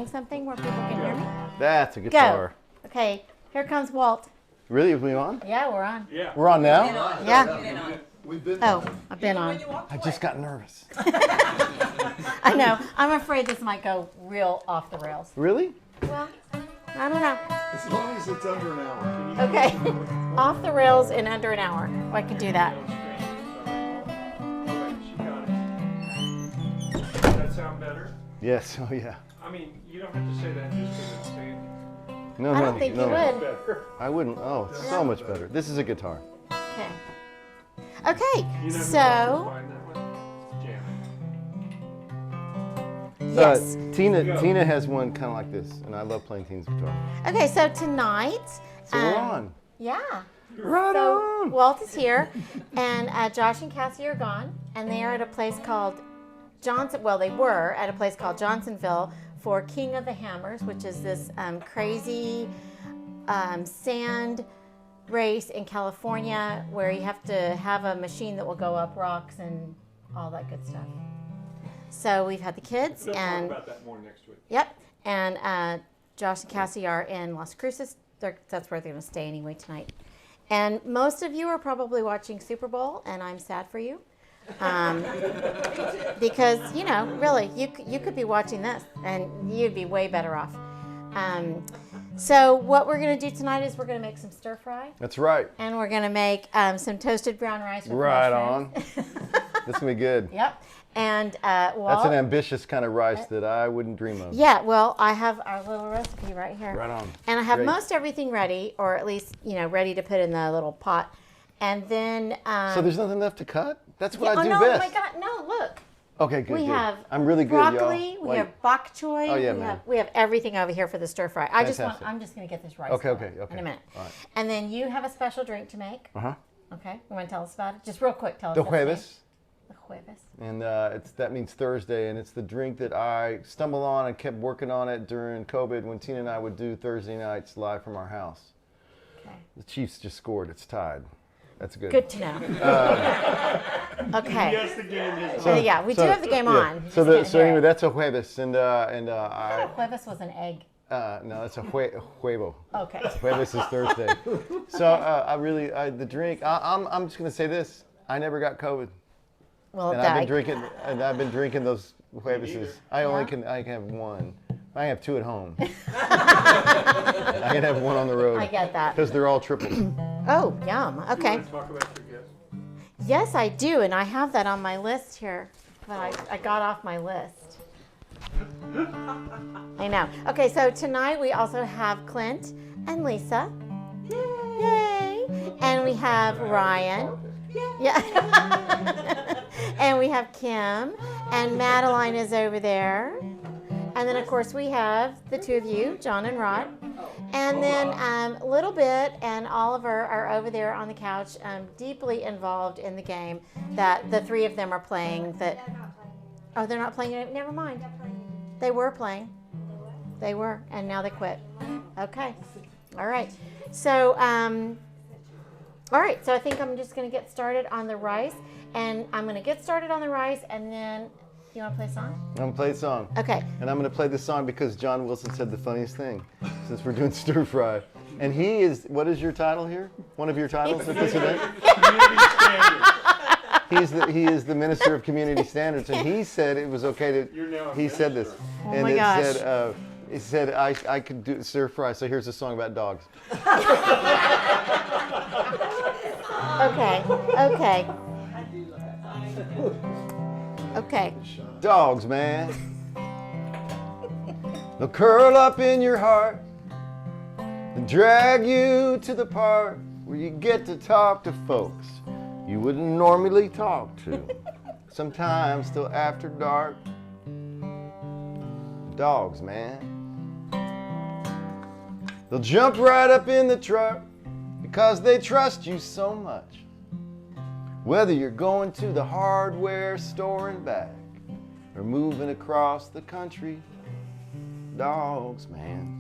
Something where people can hear me? That's a guitar. Go. Okay, here comes Walt. Really? Are we on? Yeah, we're on. Yeah. We're on now? Yeah. We've been Oh, I've been on. I just got nervous. I know. I'm afraid this might go real off the rails. Really? Well, I don't know. as long as it's under an hour. Okay. Off the rails in under an hour. I can do that. Does that sound better? Yes. Oh, yeah. I mean, you don't have to say that just because it's saying No, I no, don't think no. you would. better. I wouldn't. Oh, it's so much better. This is a guitar. Okay. Okay, You know who else so, would find that one? Janet. yes. Tina has one kind of like this, and I love playing Tina's guitar. Okay, so tonight. So we're on. Yeah. Right So on. Walt is here, and Josh and Cassie are gone, and they are at a place called Johnson. Well, they were at a place called Johnsonville for King of the Hammers, which is this crazy sand race in California where you have to have a machine that will go up rocks and all that good stuff. So we've had the kids, We'll talk and about that more next week. yep, and Josh and Cassie are in Las Cruces. That's where they're going to stay anyway tonight. And most of you are probably watching Super Bowl, and I'm sad for you. Because, you know, really, you could be watching this, and you'd be way better off. So what we're going to do tonight is we're going to make some stir fry, That's right. and we're going to make some toasted brown rice with Right mushrooms. This will be good. Yep. And That's Walt, an ambitious kind of rice that I wouldn't dream of. yeah, well, I have our little recipe right here. Right on. And I have Great. most everything ready, or at least, you know, ready to put in the little pot. And then... So there's nothing left to cut? That's what I do no, best. my God, no, look. Okay, good. We good. have I'm really good, broccoli, y'all. we Wait. have bok choy, Oh, yeah, we, man. we have everything over here for the stir fry. I'm just going to get this rice Okay, going okay, okay. in a minute. All right. And then you have a special drink to make. Uh-huh. Okay, you want to tell us about it? Just real quick, tell us The its name. jueves. The jueves. And that means Thursday, and it's the drink that I stumbled on and kept working on it during COVID when Tina and I would do Thursday nights live from our house. Okay. The Chiefs just scored. It's tied. That's good. Good to know. Okay. Yes, the game is So, yeah, we do have the game on. So, Just can't hear anyway, it. that's a jueves, and I I thought jueves was an egg. no, that's a huevo. Okay. Jueves is Thursday. So the drink. I'm just gonna say this. I never got COVID, Well, and I've been drinking those jueveses. I Yeah. can have one. I have two at home. I can have one on the road. I get that. Because they're all triples. Oh, yum. Okay. Want to talk about your guest? Yes, I do, and I have that on my list here, but I got off my list. I know. Okay, so tonight we also have Clint and Lisa. Yay! And we have Ryan. Yeah. And we have Kim, and Madeline is over there. And then, of course, we have the two of you, John and Rod. And then Little Bit and Oliver are over there on the couch, deeply involved in the game that the three of them are playing. Oh, they're not playing it? Never mind. They were playing. They were, and now they quit. Okay. All right. So, so I think I'm just going to get started on the rice. And I'm going to get started on the rice, and then... You want to play a song? I'm going to play a song. Okay. And I'm going to play this song because John Wilson said the funniest thing since we're doing stir fry. And he is, what is your title here? One of your titles at this event? Community standards. He is the Minister of Community Standards, and he said it was okay to. You're now a He said this, Oh and my it gosh. said it said I could do stir fry. So here's a song about dogs. Okay. Okay. Dogs, man. They'll curl up in your heart and drag you to the part where you get to talk to folks you wouldn't normally talk to. Sometimes till after dark. Dogs, man. They'll jump right up in the truck because they trust you so much. Whether you're going to the hardware store and back or moving across the country, dogs, man.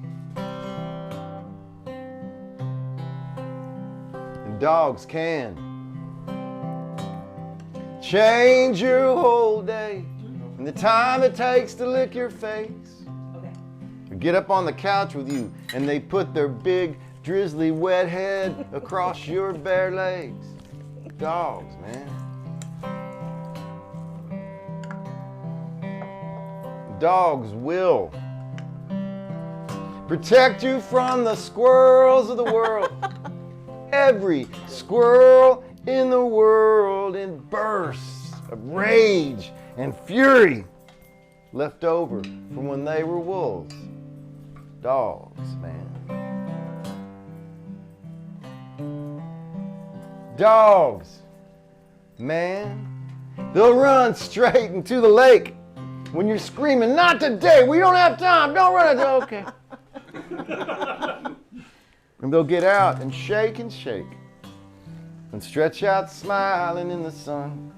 And dogs can change your whole day and the time it takes to lick your face. get up on the couch with you, and they put their big, drizzly, wet head across your bare legs. Dogs, man. Dogs will protect you from the squirrels of the world. Every squirrel in the world in bursts of rage and fury left over from when they were wolves. Dogs, man. Dogs, man. They'll run straight into the lake when you're screaming, "Not today, we don't have time, don't run it." Okay. And they'll get out and shake and stretch out smiling in the sun.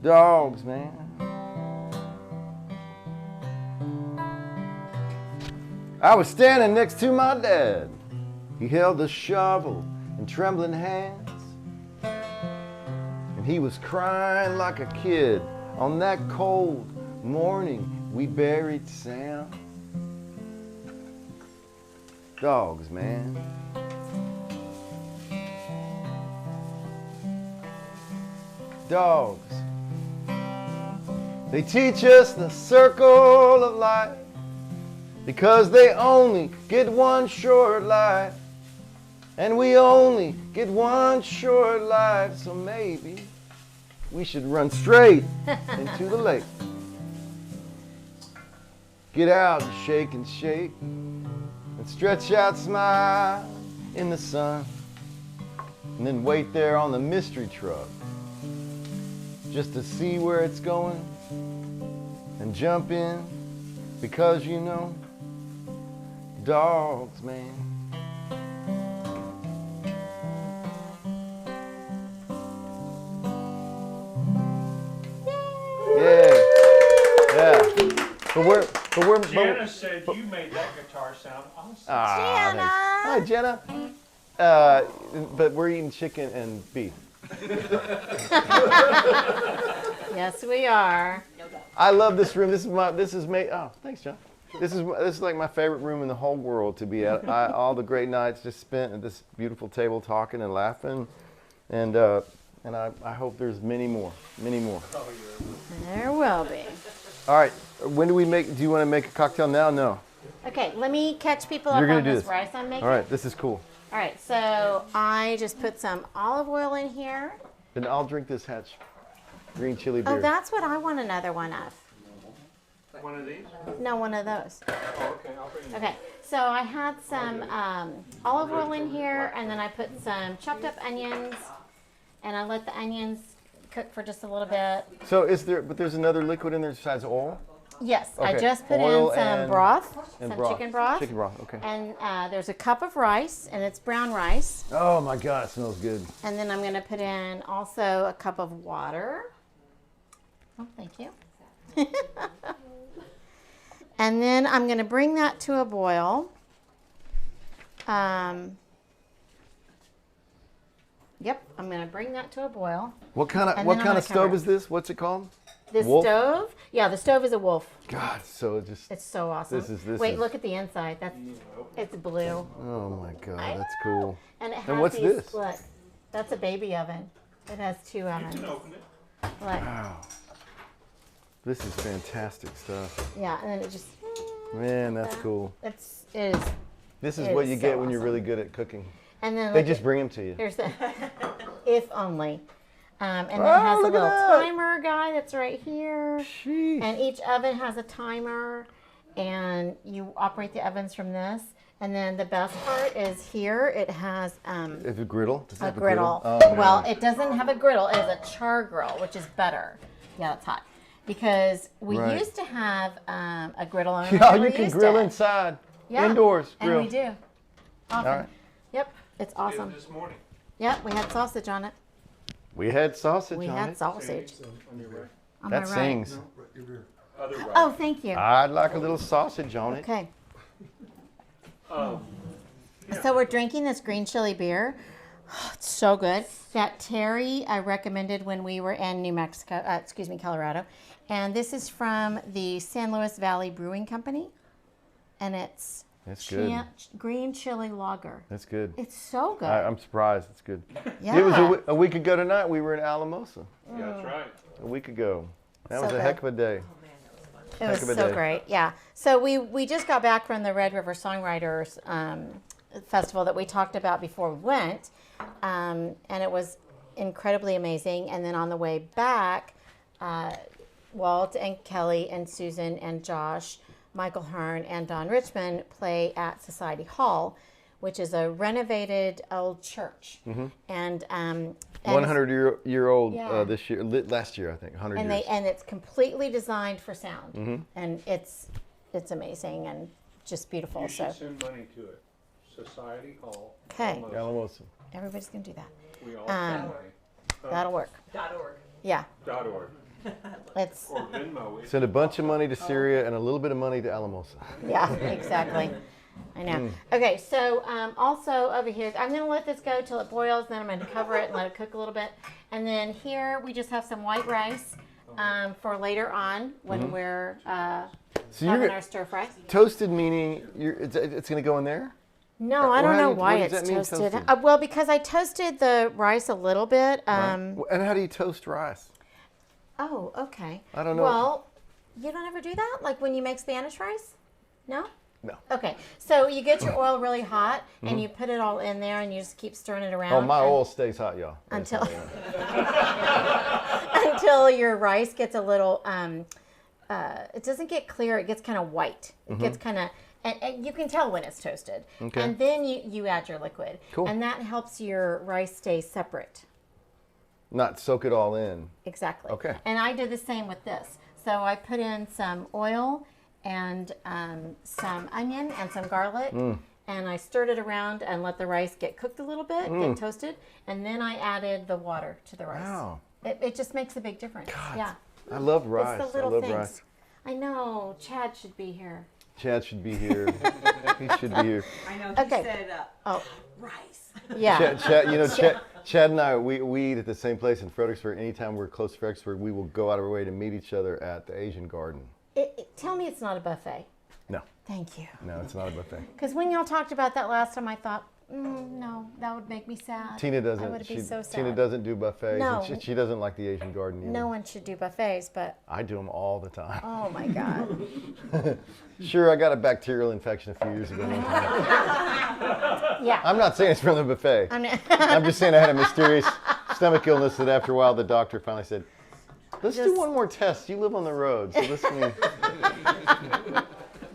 Dogs, man. I was standing next to my dad. He held a shovel in trembling hands. And he was crying like a kid on that cold morning we buried Sam. Dogs, man. Dogs. They teach us the circle of life because they only get one short life. And we only get one short life, so maybe we should run straight into the lake. Get out and shake and stretch out, smile in the sun, and then wait there on the mystery truck just to see where it's going and jump in because you know, dogs, man. Yeah. But Jana said you made that guitar sound awesome. Jana. Hi, Jenna. But we're eating chicken and beef. Yes, we are. I love this room. This is oh, thanks, John. This is like my favorite room in the whole world to be at. All the great nights just spent at this beautiful table talking and laughing, and I hope there's many more. There will be. All right. When do we make? Do you want to make a cocktail now? No. Okay, let me catch people up You're gonna on do this this. rice I'm making. All right. This is cool. All right, so I just put some olive oil in here. Then I'll drink this Hatch green chili beer. Oh, that's what I want another one of. One of these? No, one of those. Oh, okay. I'll bring them. Okay, so I had some olive oil in here, and then I put some chopped up onions, and I let the onions cook for just a little bit. So there's another liquid in there besides oil? Yes, I Okay, just put oil in some and- broth, and some broth. chicken broth. Chicken broth, okay. And there's a cup of rice, and it's brown rice. Oh my God, it smells good. And then I'm going to put in also a cup of water. Oh, thank you. And then I'm going to bring that to a boil. Yep, I'm going to bring that to a boil. What kind And of then I'm gonna stove cover is this? What's it called? This Wolf? stove? Yeah, the stove is a Wolf. God, so just It's so awesome. This Wait, is- look at the inside. It's blue. oh my God, I that's know. cool. And it has And what's these, this? Look, that's a baby oven. It has two ovens. You can open it. Look, Wow, this is fantastic stuff. yeah, and then it just, Man, that's cool. it is. This is It what is you so get when you're awesome. really good at cooking. And then They look just at- bring them to you. Here's the, if only. And then it Oh, has a look at little that. timer guy that's right here. Sheesh. And each oven has a timer, and you operate the ovens from this. And then the best part is here, it has Is it griddle? Does it a have griddle. Oh, Well, man. it doesn't have a griddle. It has a char grill, which is better. Yeah, it's hot. Because we Right. used to have a griddle. and I Yeah, never you can used grill it. inside. Yeah, Indoors and grill. we do. Often. All right. Yep, it's awesome. This morning. Yep, we had sausage on it. We had sausage We on had it. sausage. On your right. On my That right. sings. Other right. Oh, thank you. I'd like a little sausage on it. Okay. Oh, So we're drinking this green chili beer. It's so good. That Terry I recommended when we were in Colorado. And this is from the San Luis Valley Brewing Company. and it's good. green chili lager. That's good. It's so good. I'm surprised. It's good. Yeah. It was a week ago tonight. We were in Alamosa. Yeah, that's right. A week ago. That So was a good. heck of a day. It was Heck of a so day. great. Yeah. So we just got back from the Red River Songwriters Festival that we talked about before we went, and it was incredibly amazing. And then on the way back, Walt and Kelly and Susan and Josh, Michael Hearn and Don Richmond play at Society Hall, which is a renovated old church. And 100-year old Yeah. this year, last year I think, 100 and years. It's completely designed for sound, and it's amazing and just beautiful. You So should send money to it. Society Hall. Okay. Almost. Alamosa. everybody's gonna do that. We all send money. That'll work. .org. Yeah, .org. it's Or Venmo. Send a bunch of money to Syria and a little bit of money to Alamosa. yeah, exactly. I know. Okay, so also over here, I'm gonna let this go till it boils. Then I'm gonna cover it and let it cook a little bit. And then here we just have some white rice for later on when we're So having you're our stir fry. toasted, meaning it's going to go in there? No, I don't know why what does it's that mean, toasted. toasted? Well, because I toasted the rice a little bit. And how do you toast rice? Oh, okay. I don't know. Well, you don't ever do that? Like when you make Spanish rice? No? No. Okay. So you get your oil really hot and you put it all in there and you just keep stirring it around. Oh, my oil stays hot, y'all. Until until your rice gets a little it doesn't get clear, it gets kind of white. It gets kind of and you can tell when it's toasted. Okay. And then you add your liquid. Cool. And that helps your rice stay separate. Not soak it all in. Exactly. Okay. And I did the same with this. So I put in some oil and some onion and some garlic. And I stirred it around and let the rice get cooked a little bit, get toasted. And then I added the water to the rice. Wow. It just makes a big difference. Yeah. I love rice. It's the little I love things. rice. I know. Chad should be here. Chad should be here. He should be here. I know, he Okay. said Oh, rice. yeah. Chad and I, we eat at the same place in Fredericksburg. Anytime we're close to Fredericksburg, we will go out of our way to meet each other at the Asian Garden. Tell me it's not a buffet. No, Thank you. no, it's not a buffet. Because when y'all talked about that last time, I thought, no, that would make me sad. Tina I doesn't. would be so sad. Tina doesn't do buffets. No. And she doesn't like the Asian Garden either. No one should do buffets, but I do them all the time. oh my God. Sure, I got a bacterial infection a few years ago. Yeah. I'm not saying it's from the buffet. I'm just saying I had a mysterious stomach illness that after a while the doctor finally said, let's do one more test. You live on the road, so listen.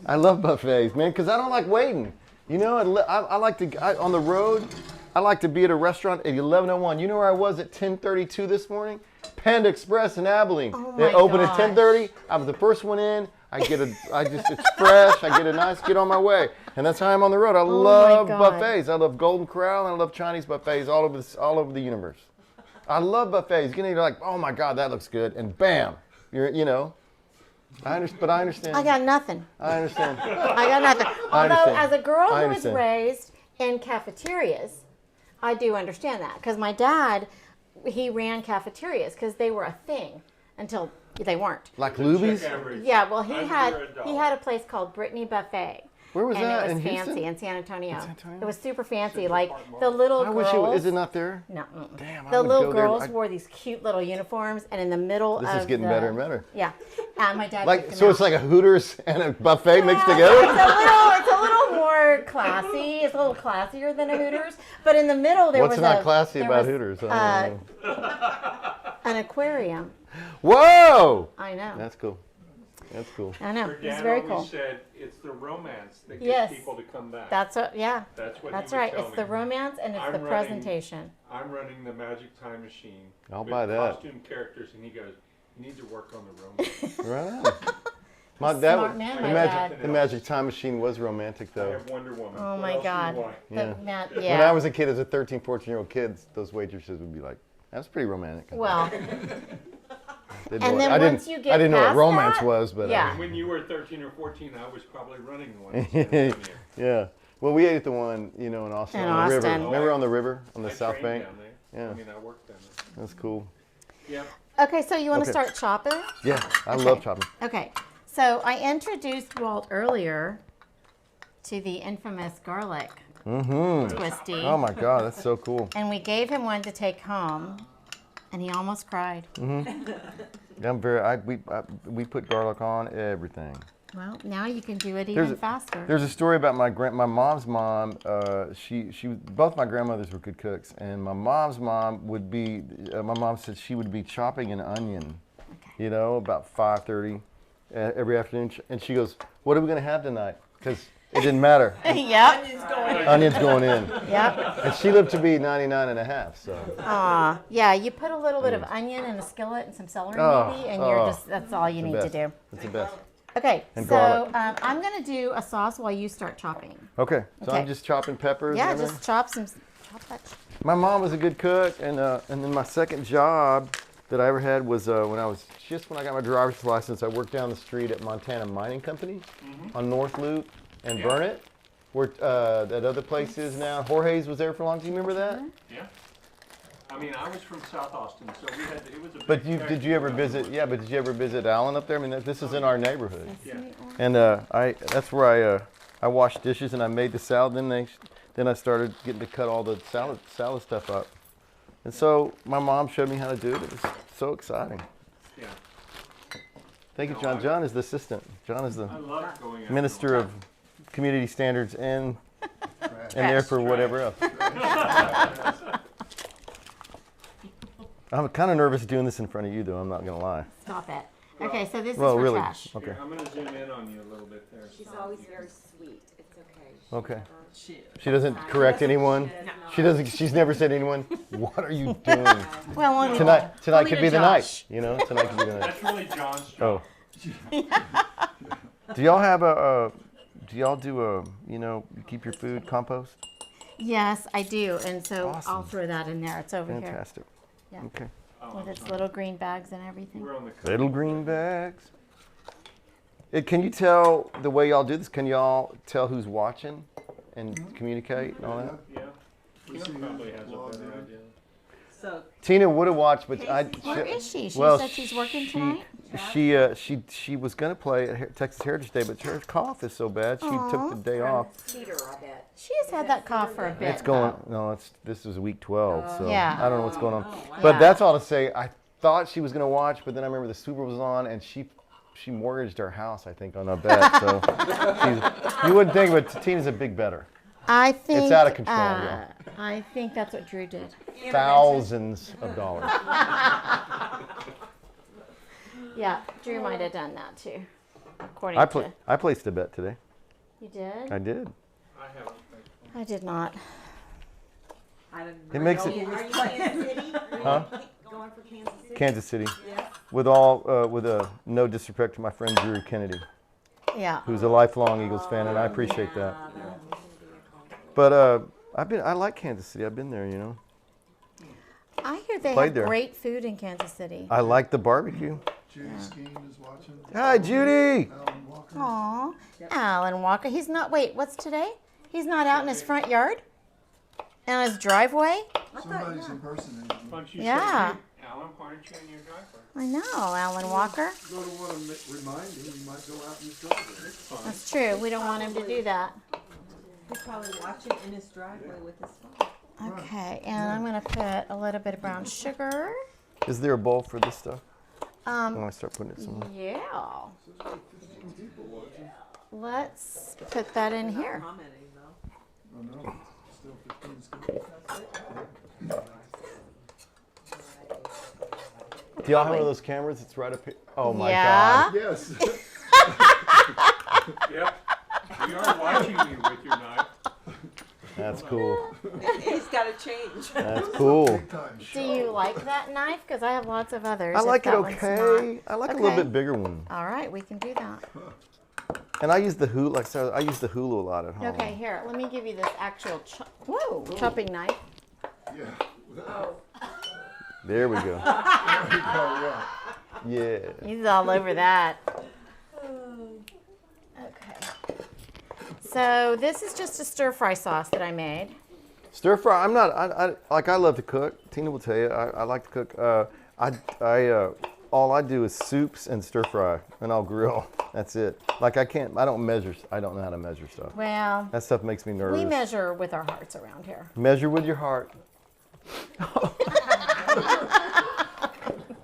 I love buffets, man, because I don't like waiting. You know, I like to, on the road, I like to be at a restaurant at 11:01. You know where I was at 10:32 this morning? Panda Express in Abilene. Oh They my open at gosh. 10:30. I was the first one in. It's fresh. I get a nice, get on my way. And that's how I'm on the road. I love God. buffets. I love Golden Corral and I love Chinese buffets all over the universe. I love buffets. You're like, oh my God, that looks good. And bam, I understand. I got nothing. I understand. I got nothing. I Although, understand. as a girl I who was understand. raised in cafeterias, I do understand that. Because my dad, he ran cafeterias because they were a thing until they weren't. Like Luby's? Check average. Yeah, well, he Under had $1. a place called Brittany Buffet. Where was and that? it was In fancy Houston? in San Antonio. San Antonio? It was super fancy. Like the little I girls. wish it was. Is it not there? No. Damn, I The would little go there. girls wore these cute little uniforms, and in the middle This of is getting better and better. Yeah, my dad. Like, picked them so it's out. like a Hooters and a buffet mixed Yeah, together? It's a little more classy. It's a little classier than a Hooters. But in the middle there What's was not classy there about was, Hooters? I don't know. an aquarium. Whoa! I know. That's cool. That's cool. I know. Your It's dad very always cool. said it's the romance that gets Yes. people to come back. That's what. Yeah. That's what That's he would right. tell It's me. the romance and it's I'm the running- presentation. I'm running the Magic Time Machine. I'll with buy that. Costume characters, and he goes, "You need to work on the romance." Right. My Smart man, the, my magic, dad. the Magic Time Machine was romantic, I though. have Wonder Woman. Oh What my else do you God. want? Yeah. That, When I was a kid, as a 13, 14-year-old kid, those waitresses would be like, that's pretty romantic. well, Didn't and know then I once didn't, you get I didn't know what past romance that, was, but yeah. When you were 13 or 14, I was probably running the one. in San Antonio. yeah. Well, we ate at the one, in Austin, In on the river. Austin. Remember on the river, on the I South trained Bank? down there. Yeah. I mean, I worked down there. That's cool. Yeah. okay. So you want to Okay. start chopping? Yeah, I love chopping. Okay. So I introduced Walt earlier to the infamous garlic Mm-hmm. twisty. Oh my God, that's so cool. And we gave him one to take home, and he almost cried. We put garlic on everything. Well, now you can do it even faster. There's a story about my mom's mom. Both my grandmothers were good cooks, and my mom's mom would be. My mom said she would be chopping an onion, you know, about 5:30 every afternoon, and she goes, "What are we gonna have tonight?" Because it didn't matter. Yep. Onions going in. Yep. And she lived to be 99 and a half, so. Aw, yeah, you put a little bit of onion in a skillet and some celery maybe, and that's all you need to do. That's the best. Okay, And so garlic. I'm going to do a sauce while you start chopping. Okay, so Okay. I'm just chopping peppers. Yeah, and everything? just chop that. My mom was a good cook, and then my second job that I ever had was when I got my driver's license. I worked down the street at Montana Mining Company on North Loop and Burnett, where that other place is now. Jorge's was there for long. Do you remember that? Yeah. I mean, I was from South Austin, so it was a big But factory. did you ever visit? Yeah, but did you ever visit Allen up there? I mean, this is in our neighborhood. Yeah. And that's where I washed dishes and I made the salad. Then I started getting to cut all the salad stuff up. And so my mom showed me how to do it. It was so exciting. Yeah. Thank you, John. John is the assistant. John is the I love going out. minister of community standards and there for whatever else. I'm kind of nervous doing this in front of you, though. I'm not gonna lie. Stop it. Okay, so this is Well, for really. trash. Okay. Here, I'm going to zoom in on you a little bit there. She's always very sweet. It's okay. Okay. She doesn't correct anyone. She's never said to anyone, "What are you doing?" Well, only Tonight only could to be the Josh. night. You know, tonight could be the night. That's really John's Oh. job. Do y'all have do y'all do you keep your food compost? Yes, I do, and so Awesome. I'll throw that in there. It's over Fantastic. Yeah. Okay. Oh, here with I'm its sorry. little green bags and everything. We're on the coast. Little green bags. Can you tell the way y'all do this? Can y'all tell who's watching and communicate and all that? Yeah. Tina probably has a better idea. So Tina would have watched, but Where is she? She well, said she's working tonight. She was gonna play at Texas Heritage Day, but her cough is so bad she took the day off. Peter, I bet. She has had that cough for a bit. It's going. No, this is week 12, so Yeah. I don't know what's going on. wow. But Yeah. that's all to say. I thought she was gonna watch, but then I remember the Super Bowl was on, and she mortgaged her house, I think, on a bet. So you wouldn't think, but Tina's a big bettor. I think out of control, yeah. I think that's what Drew did. Thousands of dollars. Yeah, Drew might have done that too. According to I placed a bet today. you did. I did. I haven't. I did not. I didn't It makes it. Are you Kansas City? Huh? Going for Kansas City? Kansas City. Yes. With no disrespect to my friend Drew Kennedy, Yeah. who's a lifelong Eagles fan, and I appreciate that. But I like Kansas City. I've been there, you know. I hear they Played have there. great food in Kansas City. I like the barbecue. Judy Skeen is watching. Hi, Judy. Alan Walker. Aw, Alan Walker. He's not. Wait, what's today? He's not out in his front yard, on his driveway. Somebody's impersonating me. Why don't you Yeah. say, hey, Alan, why aren't you in your driveway? I know, Alan Walker. You don't want to remind him, you might go out in his driveway. It's fine. That's true. We don't want him to do that. He's probably watching in his driveway with his phone. Okay, and I'm gonna put a little bit of brown sugar. Is there a bowl for this stuff? I want to start putting it somewhere. Yeah. There's like 15 people watching. Let's put that in here. Commenting though. Oh no, still 15 is good. Do y'all have one of those cameras that's right up here? Oh my Yeah. God. Yes. Yep. We are watching you with your knife. That's cool. He's got to change. That's cool. Big time Do shot. you like that knife? Because I have lots of others. I if like it that one's okay. I like a little Okay. bit bigger one. not. All right, we can do that. And I use the Hulu. Like I said, I use the Hulu a lot at home. Okay, here. Let me give you this actual chopping knife. Yeah. There we go. Oh, Yeah. He's all over that. Okay. So this is just a stir fry sauce that I made. Stir fry. I'm not. I love to cook. Tina will tell you. I like to cook. all I do is soups and stir fry, and I'll grill. That's it. Like I don't measure. I don't know how to measure stuff. Well, That stuff makes me nervous. we measure with our hearts around here. Measure with your heart.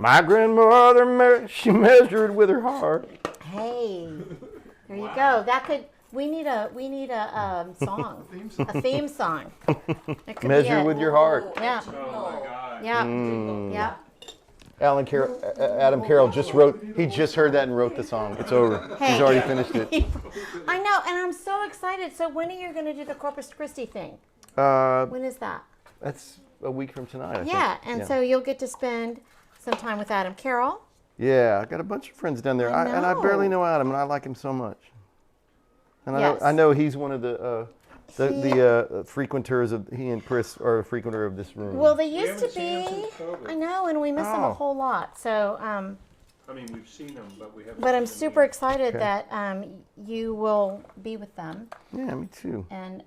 My grandmother, she measured with her heart. Hey, there you go. We need a song, a theme song. That could be Measure it. with your heart. Yeah, Oh my God. yeah, yeah. Adam Carroll just wrote. He just heard that and wrote the song. It's over. Hey. He's already finished it. I know, and I'm so excited. So when are you going to do the Corpus Christi thing? When is that? That's a week from tonight. I Yeah, think. and so you'll get to spend some time with Adam Carroll. Yeah, I got a bunch of friends down there, I and I barely know. know Adam, and I like him so much. And Yes. I know he's one of the frequenters of. He and Chris are a frequenter of this room. Well, they We used to haven't seen him be. since COVID. I know, and we miss them a Oh. whole lot. So, I mean, we've seen him, but we haven't. but I'm seen him super yet. excited Okay. that you will be with them Yeah, me too. and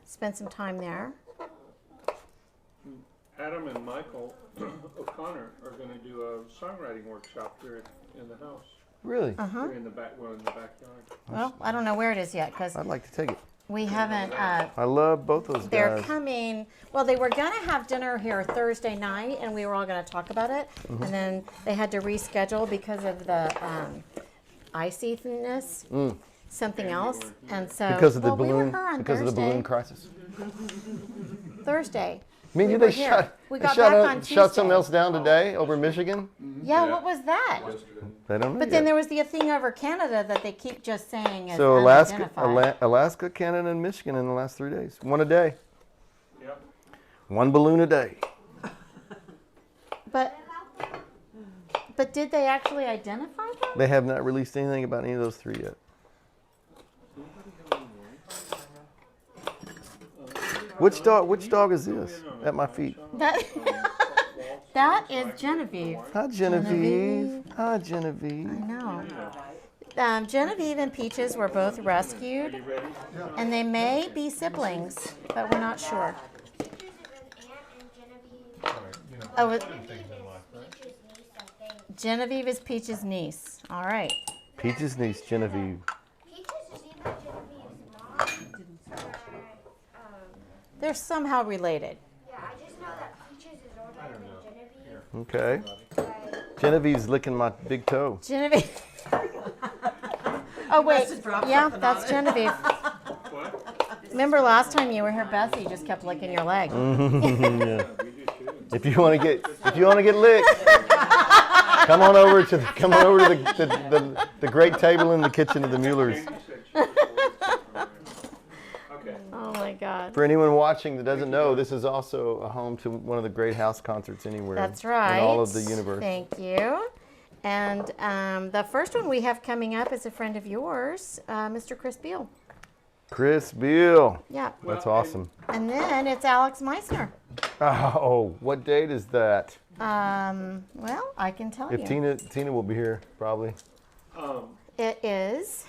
spend some time there. Adam and Michael O'Connor are going to do a songwriting workshop here in the house. Really? Uh-huh. Here in the backyard. Well, I don't know where it is yet because I'd like to take it. we haven't. I love both those They're guys. coming. Well, they were gonna have dinner here Thursday night, and we were all gonna talk about it. Mm-hmm. And then they had to reschedule because of the iciness, something else. And so Because of the well, we were balloon. here on Because of the Thursday. balloon crisis. Thursday. I mean, We did were they here. shut? We they got shut back up- on shut something Tuesday. else down today over Michigan? Yeah, what was that? They don't know But yet. then there was the thing over Canada that they keep just saying is So unidentified. Alaska, Canada, and Michigan in the last 3 days. One a day. Yep. One balloon a day. But did they actually identify them? They have not released anything about any of those three yet. Which dog is this at my feet? That is Genevieve. Hi, Genevieve. Hi, Genevieve. I know. Genevieve and Peaches were both rescued, and they may be siblings, but we're not sure. Oh, Genevieve is Peaches' niece. All right. Peach's niece, Genevieve. They're somehow related. Yeah, I just know that Peaches is older than Genevieve. Okay. Genevieve's licking my big toe. Genevieve. Oh, wait. have dropped Yeah, something that's on it. Genevieve. What? Remember last time you were here, Bessie just kept licking your leg. Yeah. If you want to get licked, come on over to the great table in the kitchen of the Muellers. Andy said she was 40. Okay. Oh my God. For anyone watching that doesn't know, this is also a home to one of the great house concerts anywhere. That's right. In all of the universe. Thank you. And the first one we have coming up is a friend of yours, Mr. Chris Beal. Chris Beal. Yeah. That's Well, awesome. And then it's Alex Meissner. Oh, what date is that? Well, I can tell If you. Tina will be here, probably. It is.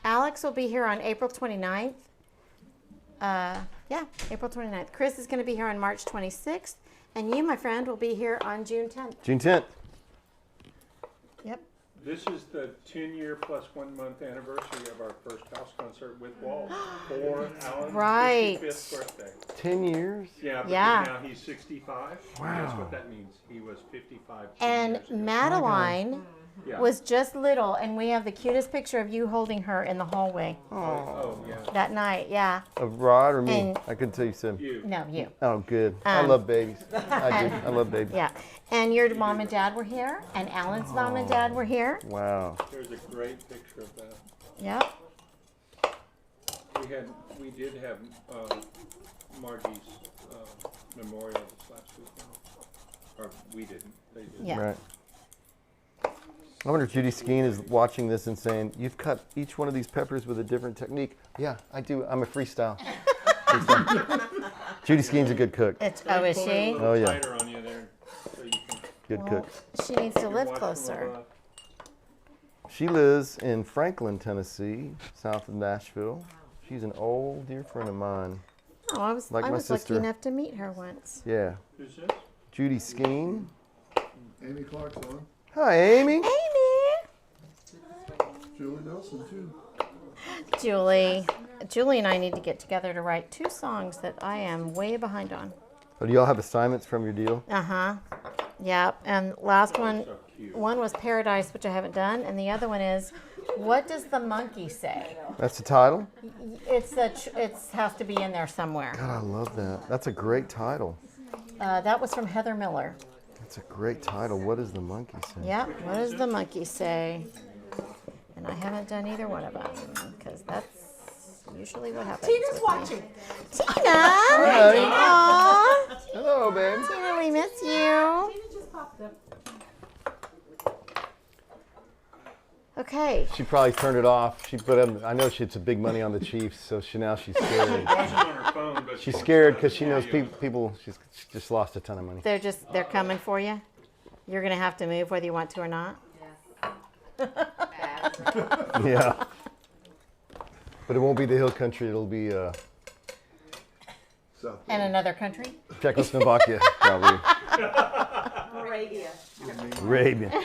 Alex will be here on April 29th. Yeah, April 29th. Chris is going to be here on March 26th. And you, my friend, will be here on June 10th. June 10th. Yep. This is the 10-year plus 1 month anniversary of our first house concert with Walt for Alan's Right. 55th birthday. 10 years? Yeah, but Yeah. now he's 65. Wow. Guess what that means? He was 55. 2 And years ago. Madeline Yeah. was just little, and we have the cutest picture of you holding her in the hallway Oh, yeah. that night. Yeah. Of Rod or me? And- I couldn't tell you said. You. No, you. Oh, good. I love babies. I do. I love babies. Yeah. And your mom and dad were here, and Alan's mom and dad were here. Wow. There's a great picture of that. Yep. We did have Margie's memorial this last weekend. Or we didn't. They did. Yeah. Right. I wonder if Judy Skeen is watching this and saying, "You've cut each one of these peppers with a different technique." Yeah, I do. I'm a freestyle. Judy Skeen's a good cook. It's Let me is pull it a she? little Oh, yeah. tighter on you there, so you can Good Well, cook. she needs to live watch from closer. above. She lives in Franklin, Tennessee, south of Nashville. She's an old dear friend of mine. Oh, I was Like my lucky sister. enough to meet her once. Yeah, Who's this? Judy Skeen. Amy Clark's on. Hi, Amy. Amy. Julie Nelson, too. Julie and I need to get together to write 2 songs that I am way behind on. Oh, do y'all have assignments from your deal? Uh-huh. Yep. And last one, So cute. one was Paradise, which I haven't done, and the other one is What Does the Monkey Say? That's the title? It has to be in there somewhere. God, I love that. That's a great title. That was from Heather Miller. That's a great title. What does the monkey say? Yep. What does the monkey say? And I haven't done either one of them because that's usually what happens. Tina's with me. watching. Tina! Hi. Aw. Hello, babe. Tina, we miss you. Tina just popped up. Okay. She probably turned it off. I know it's a big money on the Chiefs, so she's scared. Watching on her phone, but She's scared because she knows people. She just lost a ton of money. They're coming for you. You're gonna have to move whether you want to or not. Yeah. But it won't be the hill country. It'll be South In another country. Czechoslovakia, probably. Arabia. Arabia.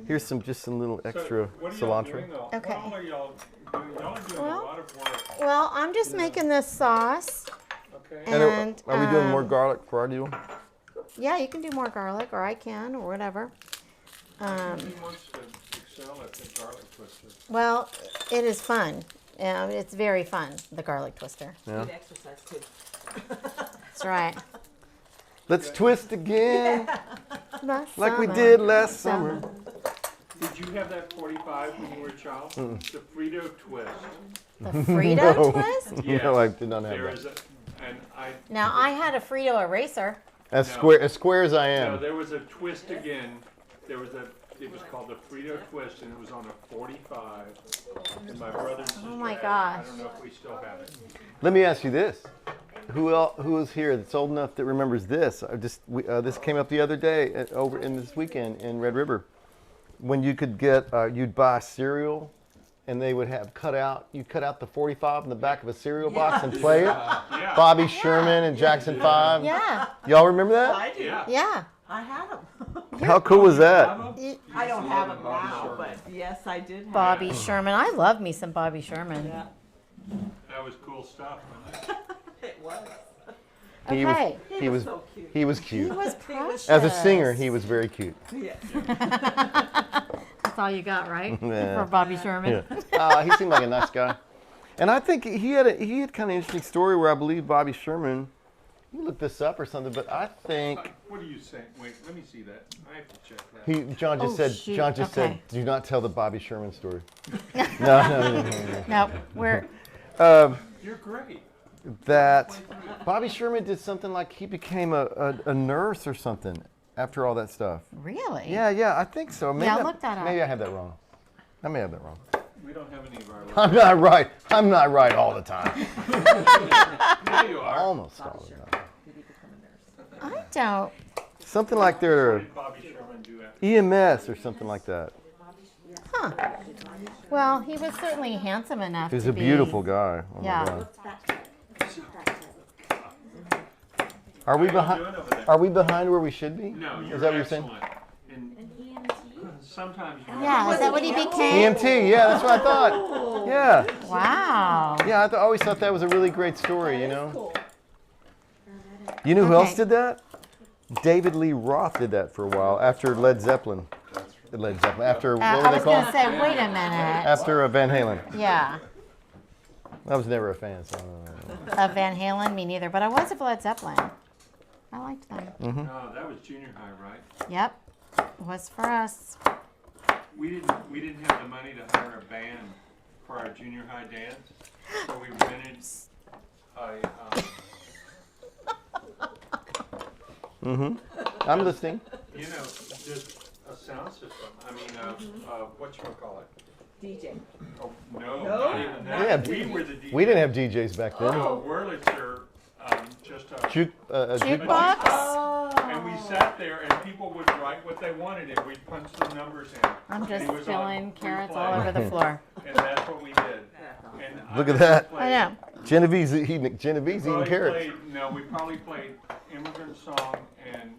Here's some little extra what are y'all doing, cilantro. though? Okay. What all are y'all doing? Y'all are doing Well- a lot of work. Well, I'm just making this sauce. Okay. And are we doing more garlic for our deal? Yeah, you can do more garlic, or I can, or whatever. He wants to excel at the garlic twister. Well, it is fun. It's very fun, the garlic twister. Yeah. Good exercise, too. That's right. Let's twist again, Last like we summer. did last summer. Did you have that 45 when you were a child? The Frito twist. The Frito twist? Yes. No, I did not have There that. is a, and I. Now, I had a Frito eraser. As No. square as I No, am. there was a twist again. It was called the Frito twist, and it was on a 45. And my brother and sister my had it. gosh. I don't know if we still have it. Let me ask you this: who is here that's old enough that remembers this? This came up the other day over in this weekend in Red River, when you could get you'd buy cereal, and they would have you'd cut out the 45 in the back of a cereal box and play it. Yeah. Bobby Sherman and Jackson 5. Yeah, Y'all remember that? I do. Yeah. yeah. I had them. How cool was that? I don't have them now, but yes, I did have Bobby them. Sherman. I love me some Bobby Sherman. Yeah, That was cool stuff. Wasn't it? it was. Okay. He was So cute. he was He cute. was precious. As a singer, he was very cute. Yes. That's all you got, right? Yeah. For Bobby Sherman. He seemed like a nice guy. And I think he had kind of an interesting story where I believe Bobby Sherman. You look this up or something, but I think What are you saying? Wait, let me see that. I have to check that. John just Oh, said shoot. John just Okay. said do not tell the Bobby Sherman story. No. No, we're You're great. That Bobby Sherman did something like he became a nurse or something after all that stuff. really. Yeah, I think so. Maybe Yeah, look that up. Maybe I have that wrong. I may have that wrong. We don't have any of our. I'm not right. I'm not right all the time. Yeah, you are. Almost all the time. Did he become a nurse? I don't. Something like What they're did Bobby Sherman do after? EMS or something like that. Huh. Well, he was certainly handsome enough. He's to a be- beautiful guy. Oh Yeah. my God. Are we How y'all behind? doing over there? Are we behind where we should be? No, you're Is that what you're saying? excellent. And sometimes you Yeah, is that what he became? EMT. Yeah, that's what I thought. Yeah. Wow. Yeah, I always thought that was a really great story. You know. Cool. You know who else Okay. did that? David Lee Roth did that for a while after Led Zeppelin. Led Zeppelin. After what I were they was gonna called? say, wait a minute. After Van Halen. Yeah, I was never a fan, so I don't know. of Van Halen, me neither. But I was of Led Zeppelin. I liked them. No, that was junior high, right? Yep, it was for us. We didn't have the money to hire a band for our junior high dance, so we rented I'm listening. just a sound system. I mean, whatchamacallit? DJ. Oh, no, No? not even that. Yeah, we were the DJs. We didn't have DJs back then. No, Wurlitzer, just a Jukebox? Oh. and we sat there and people would write what they wanted and we'd punch the numbers in. I'm just And it was on spilling carrots all replay. over the floor. And that's what we did. And Look at that. I know. Genovese eating carrots. We probably played Immigrant Song and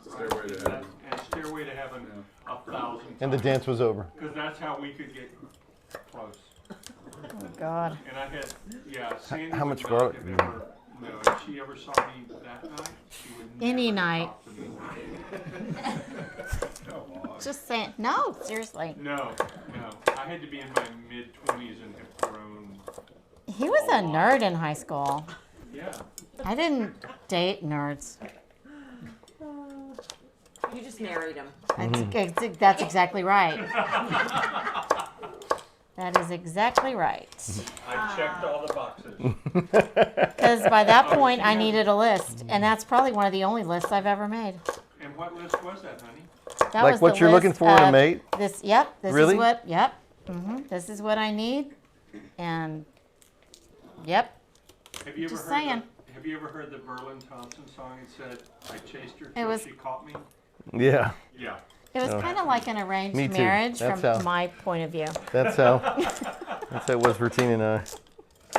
Stairway to Heaven. and Stairway to Heaven 1,000 times. And the dance was over. Because that's how we could get close. Oh God. And I had, Sandy How would much not garlic have do you ever, no, if she ever saw me that night, she would Any never night. talk to me. Just saying. No, seriously. No. I had to be in my mid-20s and have grown. He was a nerd in high school. Yeah. I didn't date nerds. You just married him. That's exactly right. That is exactly right. I checked all the boxes. Because by that point, I needed a list, and that's probably one of the only lists I've ever made. And what list was that, honey? That Like was what the you're looking list for in a of mate? This, yep. This Really? is what. Yep. This is what I need, and yep. Have you ever Just heard saying. Have you ever heard the Berlin Thompson song? It said, "I chased her It till was- she caught me." Yeah, Yeah. It was Oh. kind of like an arranged Me too. marriage That's from how- my point of view. that's how it was for Tina and I.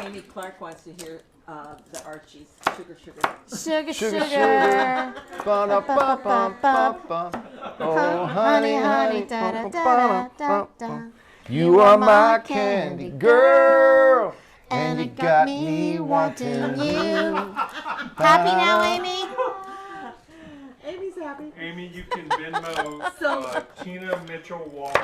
Amy Clark wants to hear the Archies. Sugar, sugar. Sugar, Sugar, sugar. sugar. Ba-da-ba-ba-ba-ba. Oh, honey, honey. da da da da da. You are my candy girl, and you got me wanting you. Happy now, Amy? Amy's happy. Amy, you can Venmo Tina Mitchell Walt.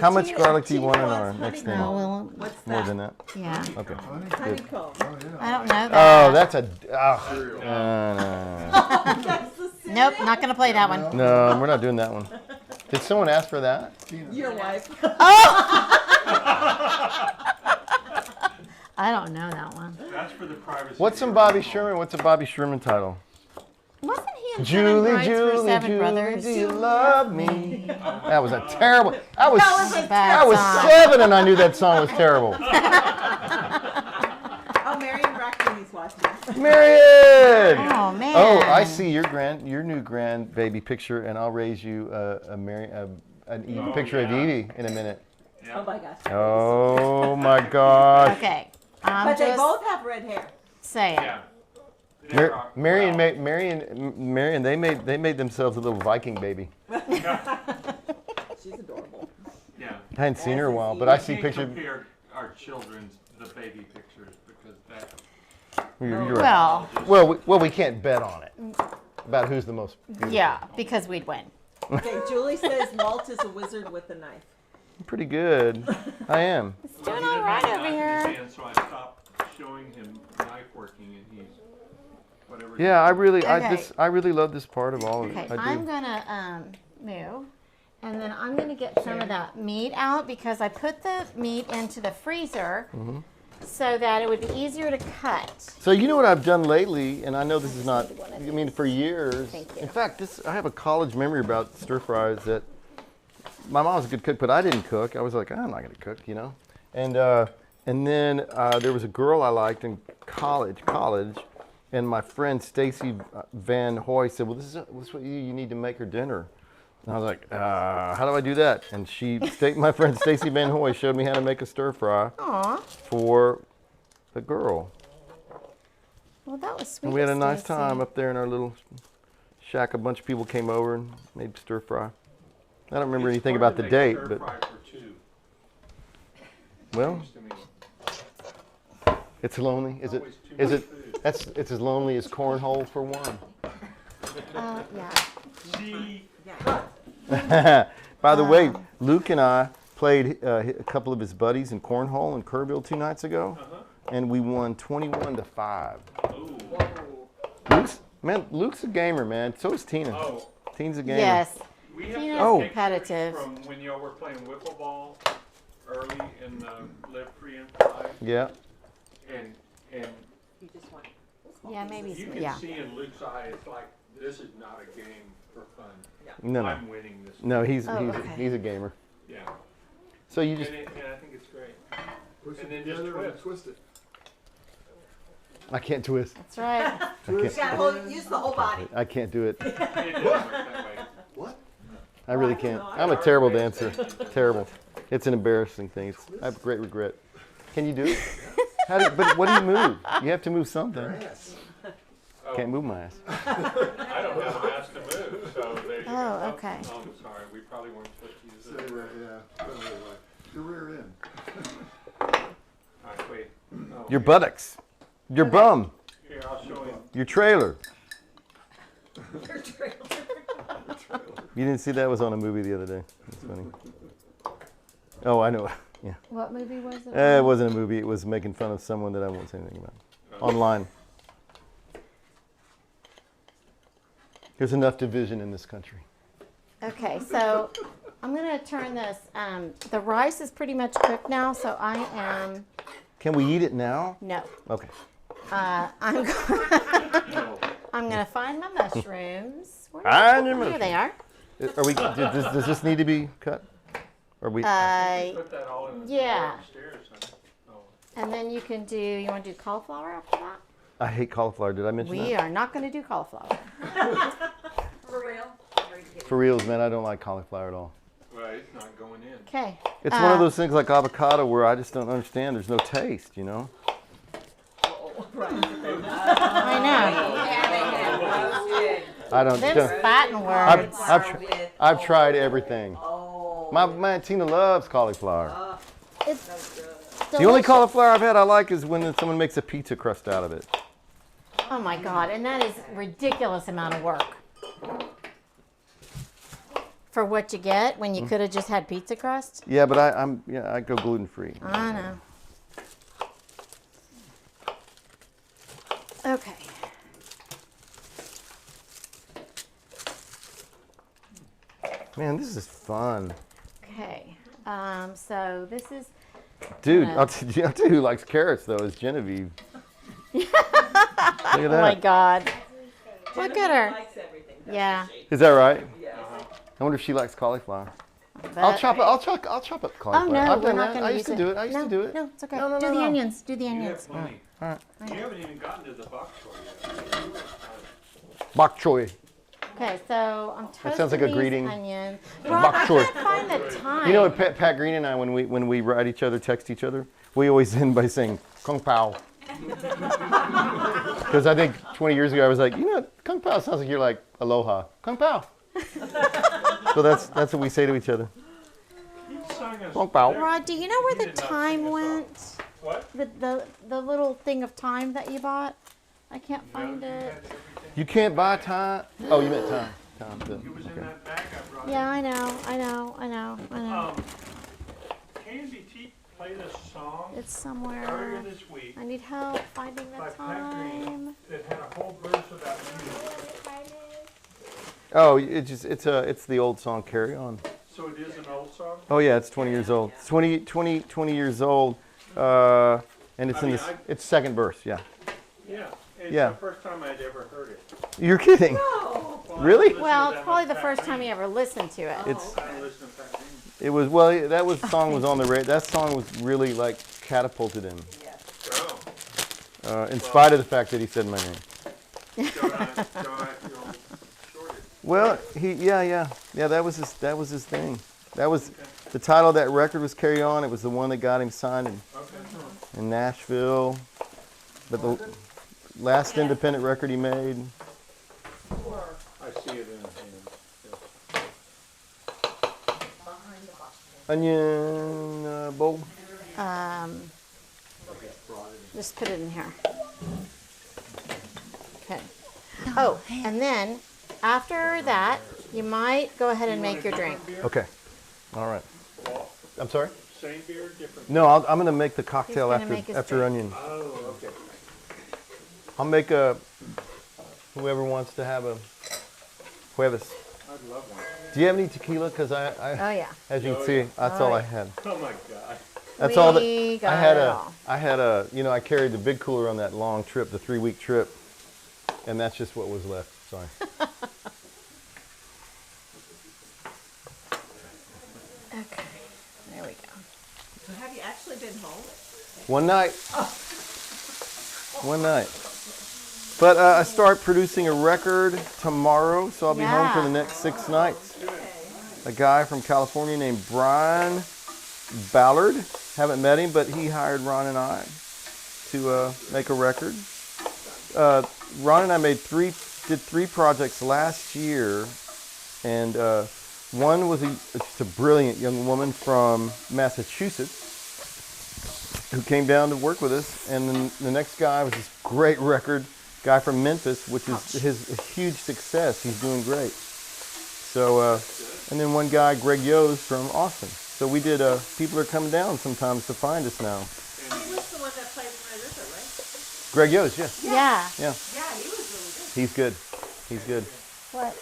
How much garlic do you want in our next thing? No, well, What's that? More than that? yeah. Okay. Honeycomb. I don't know that. Oh, that's a. No. That's the sin. Nope, not gonna play that one. No, we're not doing that one. Did someone ask for that? Your wife. I don't know that one. That's for the privacy. What's some Bobby Sherman? What's a Bobby Sherman title? Wasn't he in Seven Julie, Brides for Julie, Seven Julie, Brothers? do you love me? That was a terrible. I was Bad song. 7 and I knew that song was terrible. Oh, Marion Brackney's watching. Marion! Oh man. Oh, I see your new grandbaby picture, and I'll raise you picture of yeah. Evie in a minute. Oh my gosh. Oh my gosh. Okay. But they Just both have red hair. saying. Yeah. Marion, they made themselves a little Viking baby. She's adorable. Yeah. I hadn't seen her in a while, but We I see can't pictures. compare our children's the baby pictures because that. You're right. Well, Well, we can't bet on it about who's the most beautiful. yeah, because we'd win. Okay, Julie says Walt is a wizard with a knife. Pretty good. I am. Doing all right over here. So I stopped showing him knife working, and he's whatever. Yeah, I really Okay. love this part of all of it. Okay, I do. I'm gonna move, and then I'm gonna get some of that meat out because I put the meat into the freezer so that it would be easier to cut. So you know what I've done lately, and I know this is not. I mean, for years. Thank you. In fact, I have a college memory about stir fries that my mom was a good cook, but I didn't cook. I was like, I'm not gonna cook, you know. And then there was a girl I liked in college, and my friend Stacy Van Hoy said, well, this is what you need to make her dinner. And I was like, how do I do that? And my friend Stacy Van Hoy showed me how to make a stir fry Aw, for the girl. well that was sweet. And we had a of nice Stacy. time up there in our little shack. A bunch of people came over and made stir fry. I don't remember anything about the date, but For two, well, to me. it's lonely. Is it? Always too Is much it? food. It's as lonely as cornhole for one. Yeah. See, By the way, Luke and I played a couple of his buddies in cornhole in Kerrville 2 nights ago, and we won 21-5. Luke's a gamer, man. So is Tina. oh, Tina's a gamer. Yes. we have Tina's some competitive. pictures from when y'all were playing wiffle ball early in the Live Free and Fly, Yeah. and You just want. Yeah, maybe. you can Yeah. see in Luke's eye, it's like this is not a game for fun. No. I'm winning this. No, he's Oh, okay. he's a gamer. Yeah, So you just and I think it's great. Push And it then just together and twist. twist it. I can't twist. That's right. You gotta use the whole body. I can't do it. It doesn't work that way. What? I really can't. I'm a terrible dancer. Terrible. It's an embarrassing thing. I have great regret. Can you do it? But what do you move? You have to move something. Yes. Can't move my ass. I don't have an ass to move, so there you go. Oh, okay. Oh, I'm sorry, we probably weren't supposed to use So, it. yeah, your rear end. All right, wait. Oh, Your here. buttocks. Your bum. Here, I'll show him. Your trailer. Your trailer. You didn't see that was on a movie the other day. That's funny. Oh, I know. Yeah. What movie was it? It wasn't a movie. It was making fun of someone that I won't say anything about. Online. There's enough division in this country. Okay, so I'm going to turn this. The rice is pretty much cooked now, so I am. Can we eat it now? No. Okay. I'm No. I'm going to find my mushrooms. Find your Here mushrooms. they are. Are we? Does this need to be cut? Are we? Put that all in the Yeah. drawer upstairs, honey. Oh. And then you can do. You want to do cauliflower after that? I hate cauliflower. Did I mention We that? are not going to do cauliflower. For real? For reals, man, I don't like cauliflower at all. Well, it's not going in. Okay. It's one of those things like avocado where I just don't understand. There's no taste, you know? I I don't. know. Them's fighting words. I've tried everything. Oh. My man Tina loves cauliflower. It's The only delicious. cauliflower I've had I like is when someone makes a pizza crust out of it. Oh my God! And that is ridiculous amount of work for what you get when you could have just had pizza crust. Yeah, but I go gluten free. I know. Okay. Man, this is fun. Okay. So this is. Dude, Yeah. I'll tell you who likes carrots though is Genevieve. Look at Oh my that. God! Look at her. Likes everything. Yeah. Is that right? Yes. I wonder if she likes cauliflower. But- I'll chop up Oh cauliflower. no, I've we're done not that. going to I use used to it. do it. I used no, to do it. No, it's okay. No, no, do no, the no. onions. Do the You have onions. plenty. All right. You haven't even gotten to the bok choy yet. Bok choy. Okay, so I'm toasting sounds like a these greeting. onions. Bok Rob, I choy. can't find the time. You know what Pat Green and I, when we write each other, text each other, we always end by saying Kung Pao. Because I think 20 years ago I was like, you know, Kung Pao sounds like you're like aloha. Kung Pao. So that's what we say to each other. You sang us. Kung Pao. Rod, do you know where You the did not time sing a song. went? What? The little thing of time that you bought? I can't find No, you it. had everything. You can't buy time. Oh, you meant time. Time. It was in Okay. that bag I brought. Yeah, I know. Candy T played a song It's earlier somewhere. this week I need help finding by the Pat Green time. that had a whole verse about music. Oh, it's the old song Carry On. So it is an old song? Oh yeah, it's 20 years old. It's 20 years old. And it's I in mean, this it's second verse, yeah. Yeah. It's Yeah. the first time I'd ever heard it. You're kidding. Oh. Well, I Really? listened Well, to it's that probably with the Pat first time Green. you ever listened to it. It's I listened to Pat Green. it was well that was song was on the radio. That song was really like catapulted him. Oh. In spite of the fact that he said my name. Don't I feel shorted? Well, yeah, that was his thing. That was the title of that record was Carry On. It was the one that got him signed Okay. in Nashville. But the last independent record he made. I see it in the hand. Onion bowl. Just put it in here. Okay. Oh, and then after that, you might go ahead and make your drink. Okay. All right. I'm sorry? Same beer, different. No, I'm going to make the cocktail He's gonna make his after drink. onion. Oh, okay. I'll make whoever wants to have a Huevas. I'd love one. Do you have any tequila? Because Oh yeah. as you can Oh, see, yeah. that's Oh, all I yeah. had. Oh my God. That's all that We I got had. it all. I carried the big cooler on that long trip, the 3-week trip, and that's just what was left. Sorry. Okay. There we go. So have you actually been home? One night. One night. But I start producing a record tomorrow, so I'll be home for the next 6 nights. A guy from California named Brian Ballard. Haven't met him, but he hired Ron and I to make a record. Ron and I did three projects last year, and one was just a brilliant young woman from Massachusetts who came down to work with us, and then the next guy was this great record guy from Memphis, which is a huge success. He's doing great. So, and then one guy, Greg Yo's from Austin. So we did. People are coming down sometimes to find us now. He was the one that played in my river, right? Greg Yo's, yeah. Yeah. Yeah. Yeah, he was really good. He's good. He's good. What?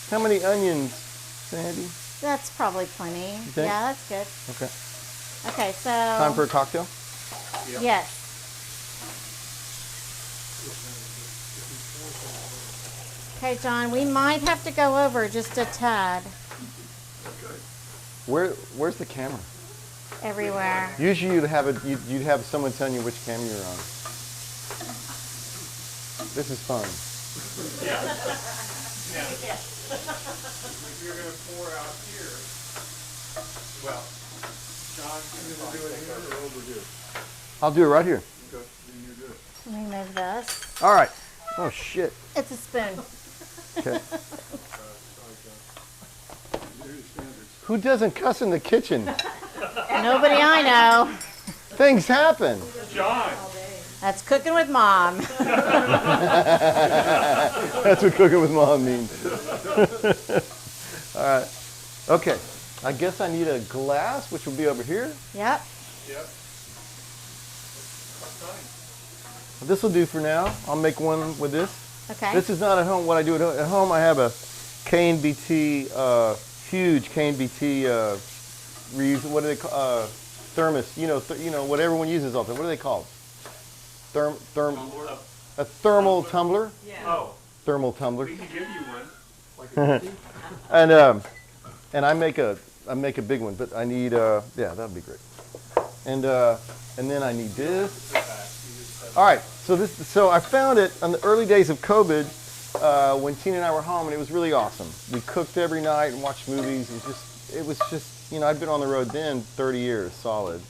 How many onions, Sandy? That's probably plenty. think? Yeah, that's good. Okay. Okay, so. Time for a cocktail? Yes. Okay, John, we might have to go over just a tad Where's the camera? everywhere. Usually you'd have someone telling you which camera you're on. This is fun. If you're gonna pour out here, well, John, you're gonna do it here or over here? I'll do it right here. Okay, then you're good. Let me move this. All right. Oh shit. It's a spoon. Okay. Sorry, John. Here's your standards. Who doesn't cuss in the kitchen? Nobody I know. Things happen. John! That's cooking with mom. That's what cooking with mom means. All right. Okay. I guess I need a glass, which will be over here. Yep. Yep. This will do for now. I'll make one with this. Okay. This is not at home. What I do at home, I have a K&BT, huge K&BT reuse. What do they call thermos? You know, what everyone uses all the time. What are they called? A thermal tumbler. Yeah. Oh, Thermal tumbler. we can give you one. And I make a big one, but I need yeah, that'd be great. And then I need this. All right, so I found it on the early days of COVID when Tina and I were home, and it was really awesome. We cooked every night and watched movies. It was just I'd been on the road then 30 years solid.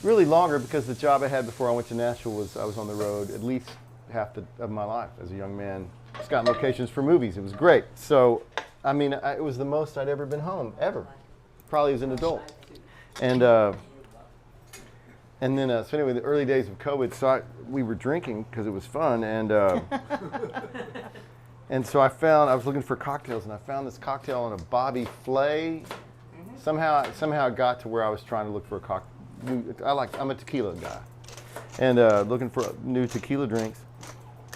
Really longer because the job I had before I went to Nashville was I was on the road at least half of my life as a young man, scouting locations for movies. It was great. So, I mean, it was the most I'd ever been home, ever. Probably as an adult. And then, so anyway, the early days of COVID, so we were drinking because it was fun, and and so I was looking for cocktails, and I found this cocktail on a Bobby Flay. Somehow it got to where I was trying to look for a cocktail. I'm a tequila guy, and looking for new tequila drinks.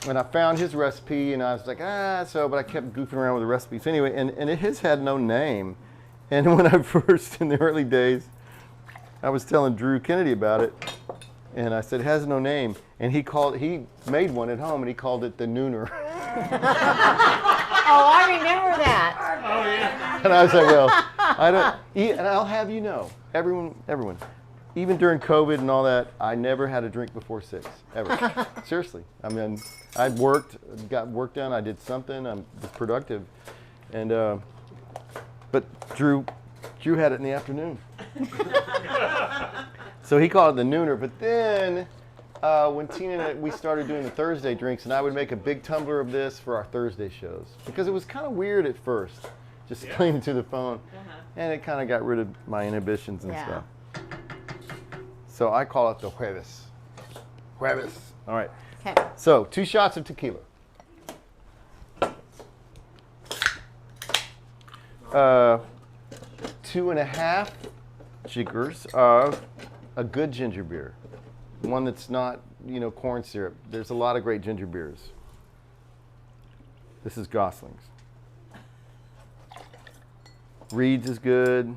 And I found his recipe, and I was like, but I kept goofing around with the recipes anyway, and his had no name. And when I first, in the early days, I was telling Drew Kennedy about it, and I said, it has no name. And he made one at home, and he called it the Nooner. Oh, I remember that. Oh, yeah. And I was like, well, and I'll have you know, everyone, even during COVID and all that, I never had a drink before 6, ever. Seriously. I mean, I got work done, I did something, I was productive. And, but Drew had it in the afternoon. So he called it the Nooner. But then, when Tina and I, we started doing the Thursday drinks, and I would make a big tumbler of this for our Thursday shows. Because it was kind of weird at first, just explaining to the phone. And it kind of got rid of my inhibitions and stuff. So I call it the Jueves. Jueves. All right. Okay. So 2 shots of tequila. 2.5 jiggers of a good ginger beer. One that's not, corn syrup. There's a lot of great ginger beers. This is Gosling's. Reed's is good.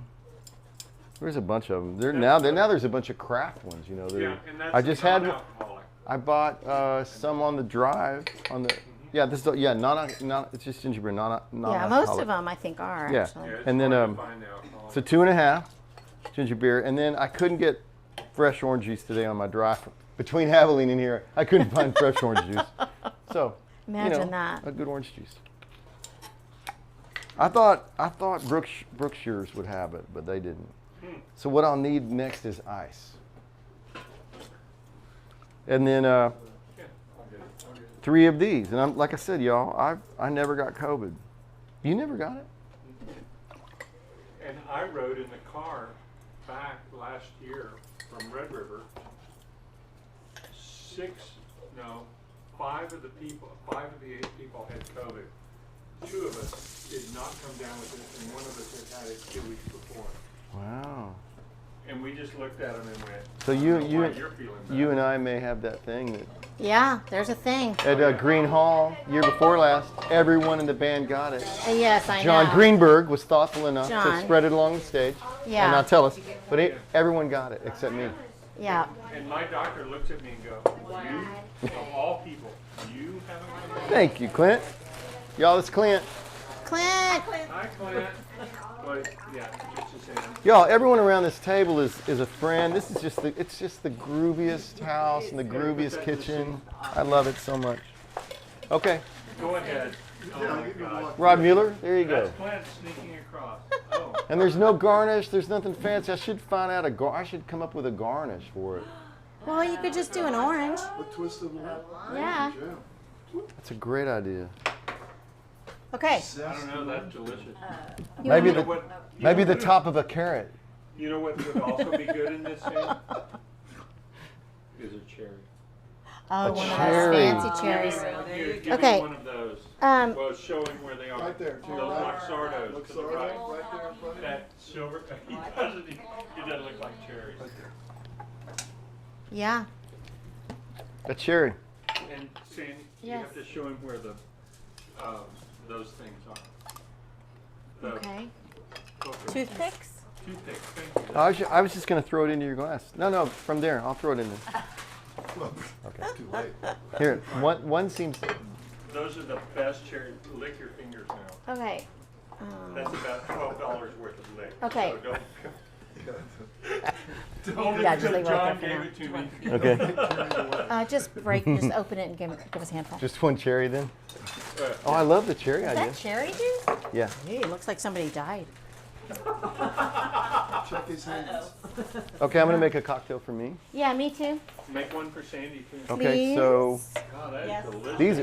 There's a bunch of them. Now there's a bunch of craft ones. Yeah, and that's I just had. non-alcoholic. I bought some on the drive. This is it's just ginger beer, not Yeah, most of them I think are Yeah. actually. Yeah, it's And then hard to find the alcohol. so 2.5 ginger beer, and then I couldn't get fresh orange juice today on my drive between Abilene and here. I couldn't find fresh orange juice, so Imagine that. a good orange juice. I thought Brookshire's would have it, but they didn't. So what I'll need next is ice. And then 3 of these. And I'm like I said, y'all, I never got COVID. You never got it? And I rode in the car back last year from Red River. 5 of the 8 people had COVID. 2 of us did not come down with it, and 1 of us had it 2 weeks before. Wow. And we just looked at them and went, So you're feeling you and I may have that thing that Yeah, there's a thing. at Green Hall year before last. Everyone in the band got it. Yes, I John know. Greenberg was thoughtful enough to John. spread it along the stage Yeah. and not tell us. But everyone got it except me. Yeah. And my doctor looks at me and goes, you, of all people, you haven't got it. Thank you, Clint. Y'all, it's Clint. Clint. Hi, Clint. But, yeah, just the same. Y'all, everyone around this table is a friend. This is it's just the grooviest house and the grooviest kitchen. I love it so much. Okay, Go ahead. Oh, my God. Rod Mueller, there you go. That's Clint sneaking across. Oh. And there's no garnish. There's nothing fancy. I should find out I should come up with a garnish for it. Well, you could just do an orange. A twist of lime. Yeah. That's a great idea. Okay. I don't know, that's delicious. Maybe You know the what- you maybe know the top of a carrot. You know what would also be good in this thing? Is a cherry. Oh, A one cherry. of those fancy cherries. Give Okay. me one of those. Well, showing where they are. Right there, to your Those right. Luxardos Looks to the all right. right there in front of you. That silver, it doesn't look like cherries. Right there. Yeah. A cherry. And Sandy, you Yes. have to show him where those things are. The Okay. focus. Toothpicks. Toothpicks, thank you. I was just gonna throw it into your glass. No, from there. I'll throw it in there. Okay. Too late. Here, one seems. Those are the best cherries. Lick your fingers now. Okay. That's about $12 worth of lick. Okay. So don't Yeah, just leave it right John there gave for it to me. Okay. Just open it and give us a handful. Just one cherry then. Oh, I love the cherry Is idea. that cherry juice? Yeah. Hey, it looks like somebody died. Check his hands. Okay, I'm gonna make a cocktail for me. Yeah, me too. Make one for Sandy too. Okay, so Oh, that is Yes. delicious. these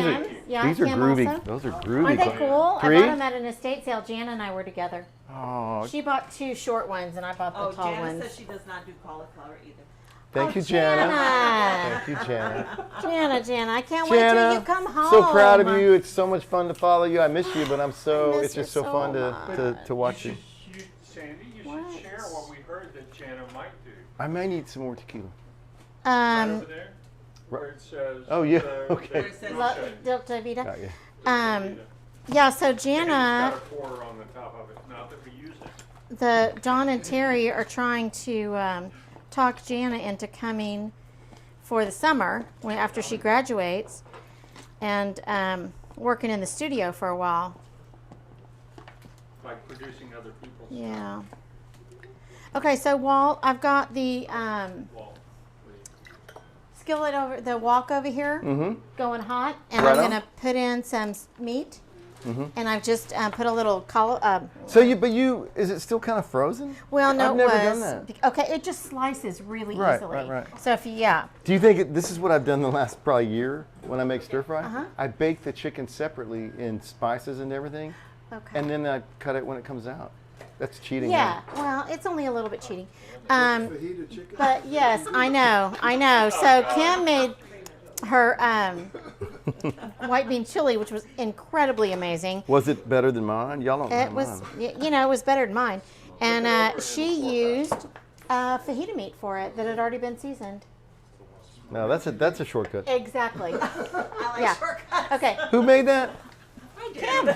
And Kim? Yeah, these are Kim groovy. also? Those are groovy. Aren't they cool? Three? I bought them at an estate sale. Jana and I were together. Oh, She bought 2 short ones and I bought the Oh, tall Jana ones. says she does not do cauliflower either. thank Oh, you, Jana. Jana. Thank you, Jana. Jana, I can't wait till Jana, you come home. so proud of you. It's so much fun to follow you. I miss you, but I miss it's just you so fun so to watch you. Sandy, you What? should share what we heard that Jana might do. I may need some more tequila. Right over there, where it says. Oh, yeah, the- okay. Where it says- Delta Vita. Got you. Yeah, so And it's Jana, got a quarter on the top of it, not that we use it. Dawn and Terry are trying to talk Jana into coming for the summer after she graduates and working in the studio for a while. Like producing other people's Yeah. Okay, so Walt, I've got the wall. skillet over the wok over here Mm-hmm. going hot, and Right I'm on. gonna put in some meat, Mm-hmm. and I've just put a little So is it still kind of frozen? well, no, I've it never was done that. okay. It just slices really Right, easily. right. So if yeah, Do you think this is what I've done the last probably year when I make stir fry? Uh-huh. I bake the chicken separately in spices and everything, okay. and then I cut it when it comes out. That's cheating. Yeah, huh? well, it's only a little bit cheating. Fajita chicken. But yes, I know. So Kim made her white bean chili, which was incredibly amazing. Was it better than mine? Y'all don't It have was, mine. it was better than mine. And she used fajita meat for it that had already been seasoned. No, that's a shortcut. Exactly. I like Yeah. shortcuts. Okay. Who made that? Kim.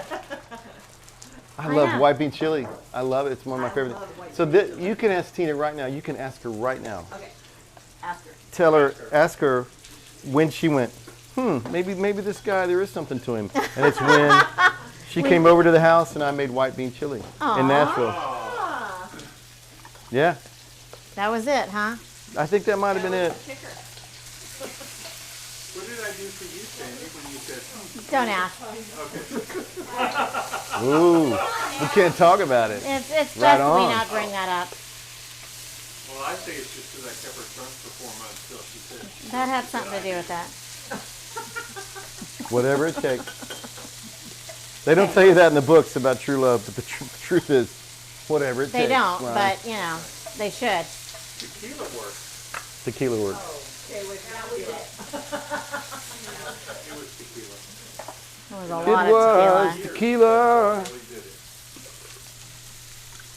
I I love know. white bean chili. I love it. It's one of my I favorite. love white So bean you can ask Tina right now. You can ask her right now. Okay. Ask her. Ask her when she went. Maybe this guy, there is something to him. And it's when she came over to the house and I made white bean chili in Nashville. Ah. Yeah, That was it, huh? I think that might have been it. Kicker. What did I I do for you, Sandy, when you said, Don't ask. okay. Ooh, we can't talk about it. It's Right best we on. not bring that up. Well, I think it's just because I kept her drunk for 4 months till she said. That had something to do with that. Whatever it takes. They don't tell you that in the books about true love, but the truth is, whatever it They takes. don't, Ron. but you know, they should. Tequila works. Tequila works. Okay, wait, that was it. It was tequila. There was a It lot was of tequila. tequila Really did it.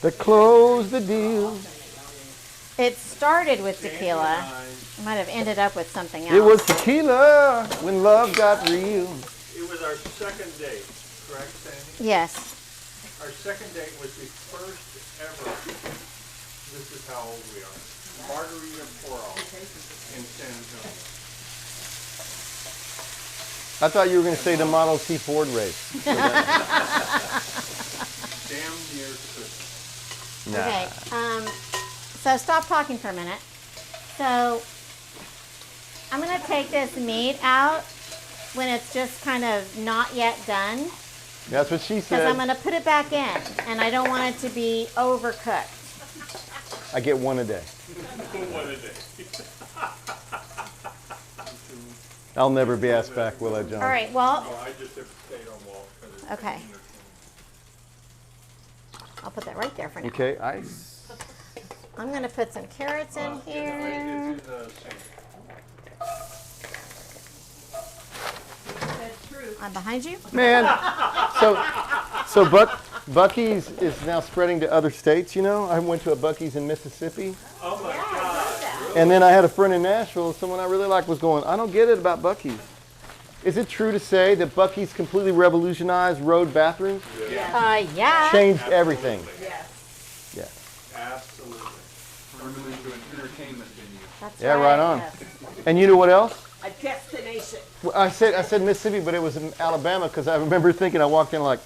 that closed the deal. It started with Sandy tequila. and I, It might have ended up with something else. It was tequila when love got real. it was our second date, correct, Sandy? Yes. Our second date was the first ever, this is how old we are, margarita pour-off in San Antonio. I thought you were going to say the Model T Ford race. Damn near Christmas. Nah. Okay. So stop talking for a minute. So I'm gonna take this meat out when it's just kind of not yet done, That's what she because I'm said. gonna put it back in, and I don't want it to be overcooked. I get one a day. What a day. I'll never be asked back, will I, John? All right. Well, Oh, I just have stayed on Walt. 'cause it's Okay. entertaining. I'll put that right there for now. Okay, ice. I'm gonna put some carrots in It's here. in the sink. That's true. I'm behind you. Man, so Buc-ee's is now spreading to other states, you know? I went to a Buc-ee's in Mississippi, Oh my God. and then I had a friend in Nashville, someone I really liked was going, I don't get it about Buc-ee's. Is it true to say that Buc-ee's completely revolutionized road bathrooms? Yeah. Changed everything. Yes. Yeah. Absolutely. Turned them into an entertainment venue. That's Yeah, right on. Yes. And you know what else? A destination. Well, I said Mississippi, but it was in Alabama because I remember thinking, I walked in like,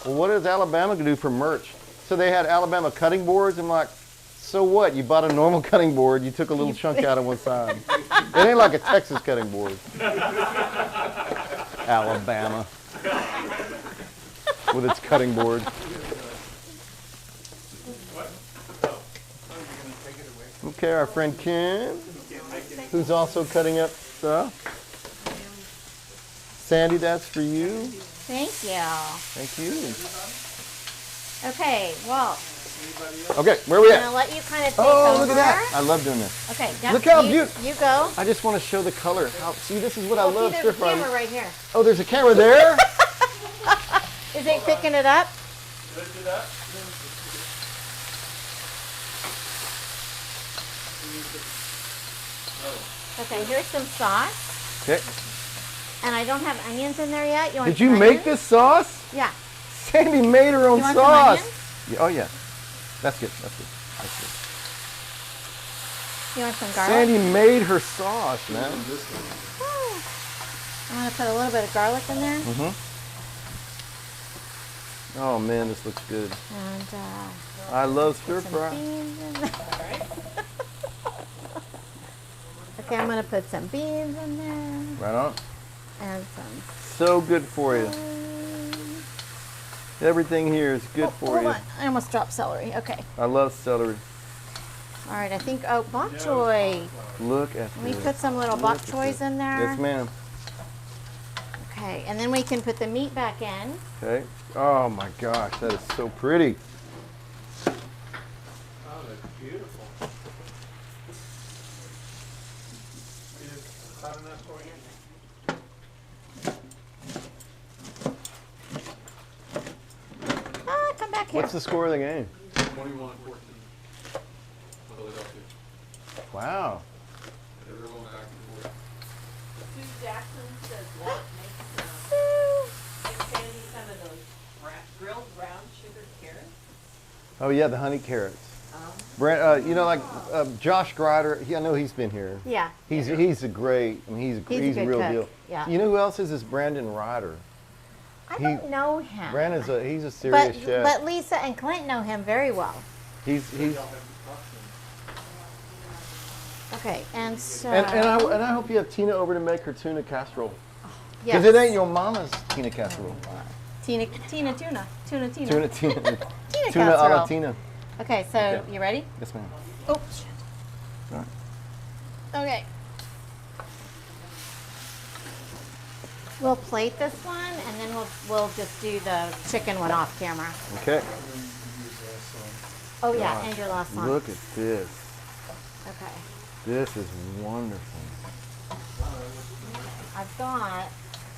well, what does Alabama do for merch? So they had Alabama cutting boards. I'm like, so what? You bought a normal cutting board. You took a little chunk out of one side. It ain't like a Texas cutting board. Alabama. With its cutting board. What? Oh, you're gonna take it away? Okay, our friend Kim, who's also cutting up stuff. Sandy, that's for you. Thank you. Thank you. Okay. Well, Okay, where are we I'm at? gonna let you kind of take Oh, over. look at that. I love doing this. Okay. Look how you, beautiful. You go. I just want to show the color. See, this is what I Oh, love. see, there's a Stir fry. camera right here. Oh, there's a camera there? Is it picking it up? Lift it up. Okay. Here's some sauce, Okay. and I don't have onions in there yet. You want Did you some make onions? this sauce? Yeah. Sandy made her own You want some sauce. onions? Yeah, oh, yeah. That's good. That's good. That's good. You want some garlic? Sandy made her sauce, man. Oh. I'm gonna put a little bit of garlic in there, Oh, man, this looks good. and I love stir some fry. beans in there. Okay, I'm gonna put some beans in there, Right on. and some. So good for you. Everything here is good for Hold you. on, I almost dropped celery. Okay. I love celery. All right, I think bok choy. Look at Let me this. put some little bok choys in there. Yes, ma'am. Okay, and then we can put the meat back in. Okay. Oh my gosh, that is so pretty. Oh, that's beautiful. Is it hot enough for you? Come back here. What's the score of the game? 21-14. Philadelphia. Wow. They're going back and forth. Sue Jackson says Walt makes Sandy some of those grilled brown sugar carrots. Oh yeah, the honey carrots. Brent, you know, like Josh Grider. I know he's been here. Yeah. He's a great. I mean, He's a a good real cook. deal. Yeah. You know who else is Brandon Ryder? I don't know him. Brandon's he's a serious chef. But Lisa and Clint know him very well. He's Okay, and so. And I hope you have Tina over to make her tuna casserole. Yes. Because it ain't your mama's tuna casserole. Tuna. Tuna Tuna tuna a casserole. la Tina. Okay, so Okay. you ready? Yes, ma'am. Oh, shit. All right. Okay. We'll plate this one, and then we'll just do the chicken one off camera. Okay. Oh yeah, and your last one. Look at this. Okay. This is wonderful. I've got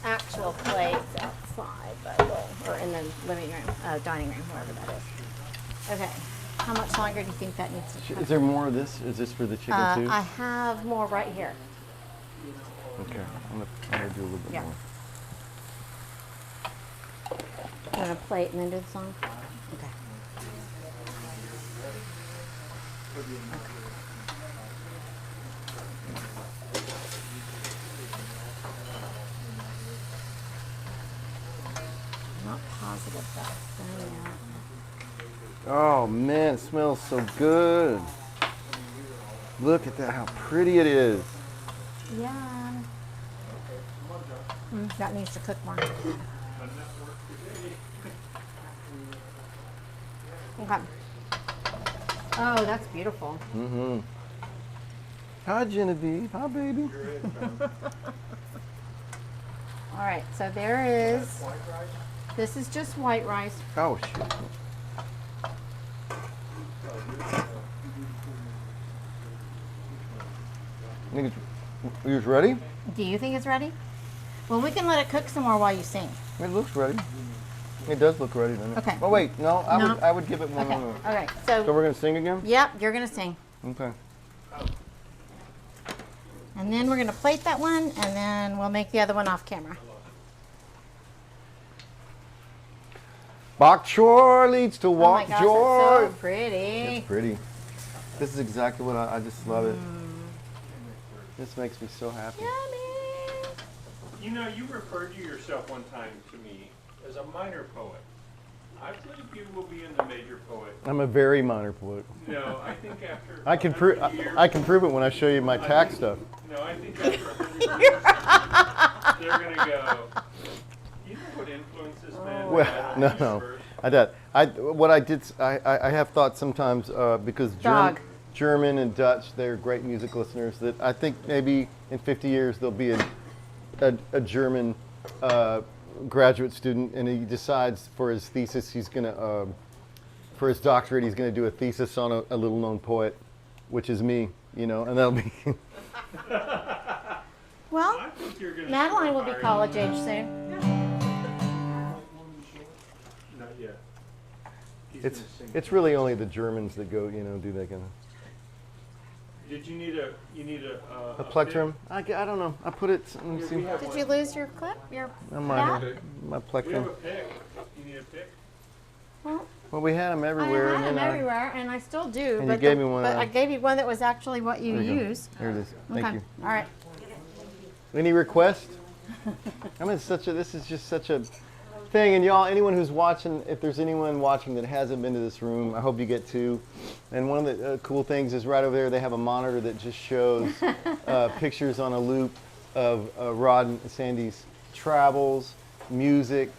actual plates outside, but or in the living room, dining room, wherever that is. Okay. How much longer do you think that needs to cook? Is there more of this? Is this for the chicken too? I have more right here. Okay. I'm gonna do a little bit Yeah. more. You want to plate and then do the song? Okay. I'm not positive that's done yet. Oh man, it smells so good. Look at that, how pretty it is. Yeah. That needs to cook more. Okay. Oh, that's beautiful. Mm-hmm. Hi, Genevieve. Hi, baby. All right, so there is. This is just white rice. Oh, shoot. Are you ready? Do you think it's ready? Well, we can let it cook some more while you sing. It looks ready. It does look ready, doesn't it? Okay. Oh, wait. No, No. I would give it one Okay. more. All right. So So, we're going to sing again? yep, you're gonna sing, Okay. and then we're gonna plate that one, and then we'll make the other one off camera. Bok choy leads to Oh my walk gosh, joy. that's so pretty. It's pretty. This is exactly what I just love it. This makes me so happy. Yummy. You know, you referred to yourself one time to me as a minor poet. I believe you will be in the major poet. I'm a very minor poet. No, I think after I can 100 prove. years, I can prove it when I show you my tax stuff. No, I think after 100 years, they're going to go, you know what influenced this man? Well, I don't no, think no. first." I have thought sometimes because Dog. German and Dutch, they're great music listeners. That I think maybe in 50 years there'll be a German graduate student, and he decides for his thesis he's gonna for his doctorate he's gonna do a thesis on a little known poet, which is me, and that'll be. Well, I think you're gonna Madeline will be hire college you. age soon. Not yet. He's It's gonna sing. it's really only the Germans that go, do that kind of. Did you need a A plectrum? I don't know. I put it. Let me pick? see. We have Did one. you lose your clip? Your My bat? my We have plectrum. a pick. You need a pick? Well, Well, we had them I everywhere. had and them then everywhere, and I still do. And you but gave me one, But I gave you one that was actually what you There you go. use. Here it is. Thank Okay. you. All right. Any requests? This is just such a thing. And y'all, anyone who's watching, if there's anyone watching that hasn't been to this room, I hope you get to. And one of the cool things is right over there, they have a monitor that just shows pictures on a loop of Rod and Sandy's travels, music,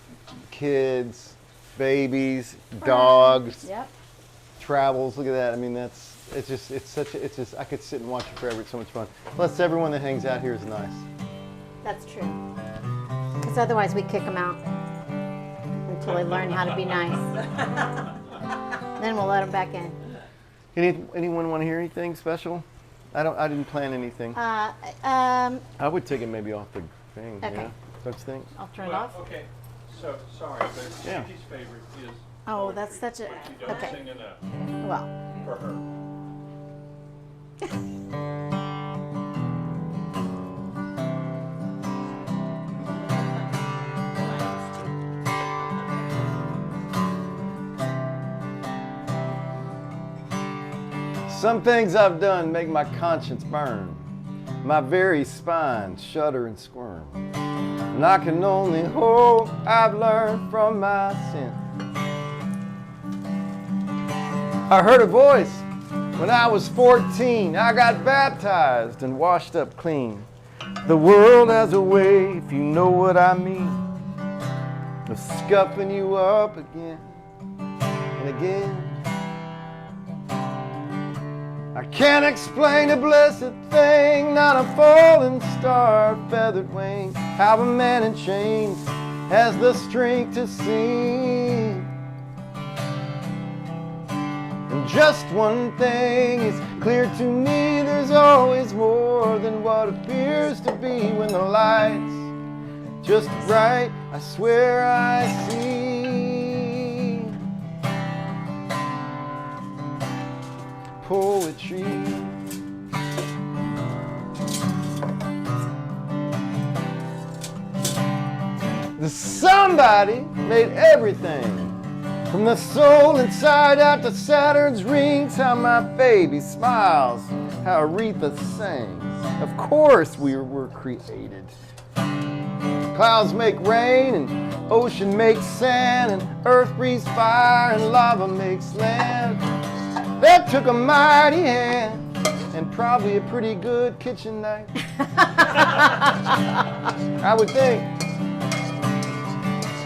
kids, babies, dogs, Yep. travels. Look at that. I mean, I could sit and watch it forever. It's so much fun. Plus, everyone that hangs out here is nice. That's true. Because otherwise we kick them out until they learn how to be nice. Then we'll let them back in. Anyone want to hear anything special? I didn't plan anything. Um, I would take it maybe off the thing. Okay. Yeah? Don't you think? I'll turn it Well, off. okay. So, sorry, but Yeah. Sandy's favorite is Oh, that's such a. you don't Okay. sing enough Well, for her. Some things I've done make my conscience burn, my very spine shudder and squirm. And I can only hope I've learned from my sin. I heard a voice When I was 14, I got baptized and washed up clean. The world has a way, if you know what I mean, of scuffing you up again and again. I can't explain a blessed thing, not a falling star, feathered wing, how a man in chains has the strength to sing. And just one thing is clear to me, there's always more than what appears to be when the light's just right, I swear I see poetry. The somebody made everything, from the soul inside out to Saturn's rings, how my baby smiles, how Aretha sings. Of course we were created. Clouds make rain and ocean makes sand and earth breathes fire and lava makes land. That took a mighty hand and probably a pretty good kitchen knife. I would think.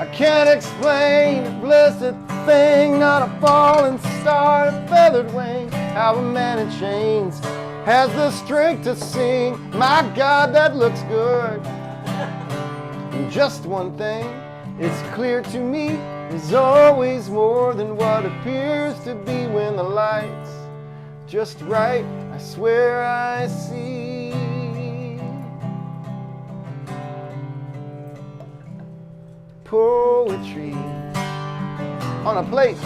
I can't explain a blessed thing, not a falling star, a feathered wing, how a man in chains has the strength to sing. My God, that looks good. And just one thing is clear to me, there's always more than what appears to be when the light's just right, I swear I see poetry on a plate.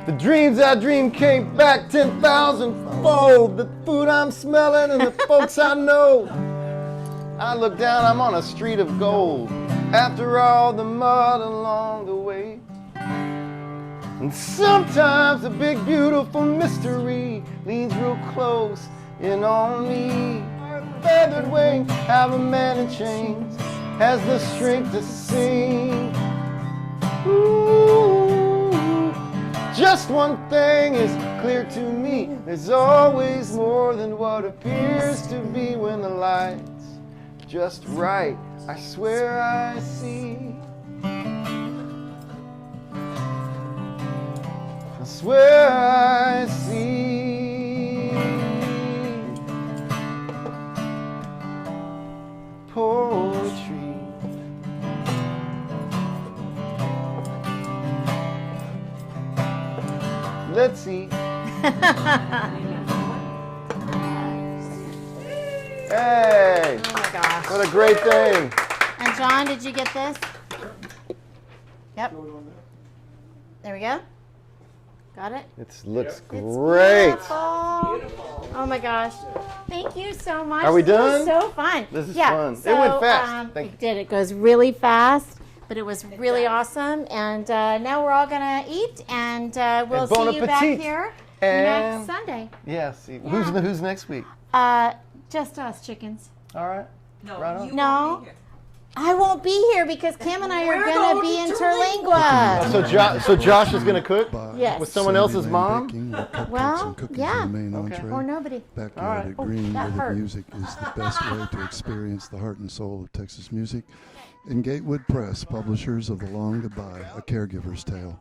The dreams I dreamed came back 10,000-fold. The food I'm smelling and the folks I know. I look down, I'm on a street of gold. After all the mud along the way. And sometimes a big beautiful mystery leans real close in on me. Feathered wing, have a man in chains, has the strength to sing. Ooh. Just one thing is clear to me, there's always more than what appears to be when the light's just right, I swear I see. I swear I see poetry. Let's see. Hey! Oh my gosh. What a great thing. And John, did you get this? Yep. There we go. Got it? It looks It's great. beautiful. Oh my gosh. Thank you so much. Are we This done? was so fun. This is yeah, fun. So, It went fast. Thank you. It did. It goes really fast, but it was really awesome. And now we're all going to eat, and we'll And bon see you back appetit. here And next Sunday. yeah, see. Yeah. Who's next week? Just us chickens. All right. No, Right on. you No. won't be here. I won't be here because Cam and I are We're going to going be to in Terlingua. Terlingua. So Josh is gonna cook Yes. with someone else's mom. Well, yeah. Okay. Or nobody. All Backyard right. at Gruene, that where the hurt. music is the best way to experience the heart and soul of Texas music. And Gatewood Press, publishers of The Long Goodbye, A Caregiver's Tale.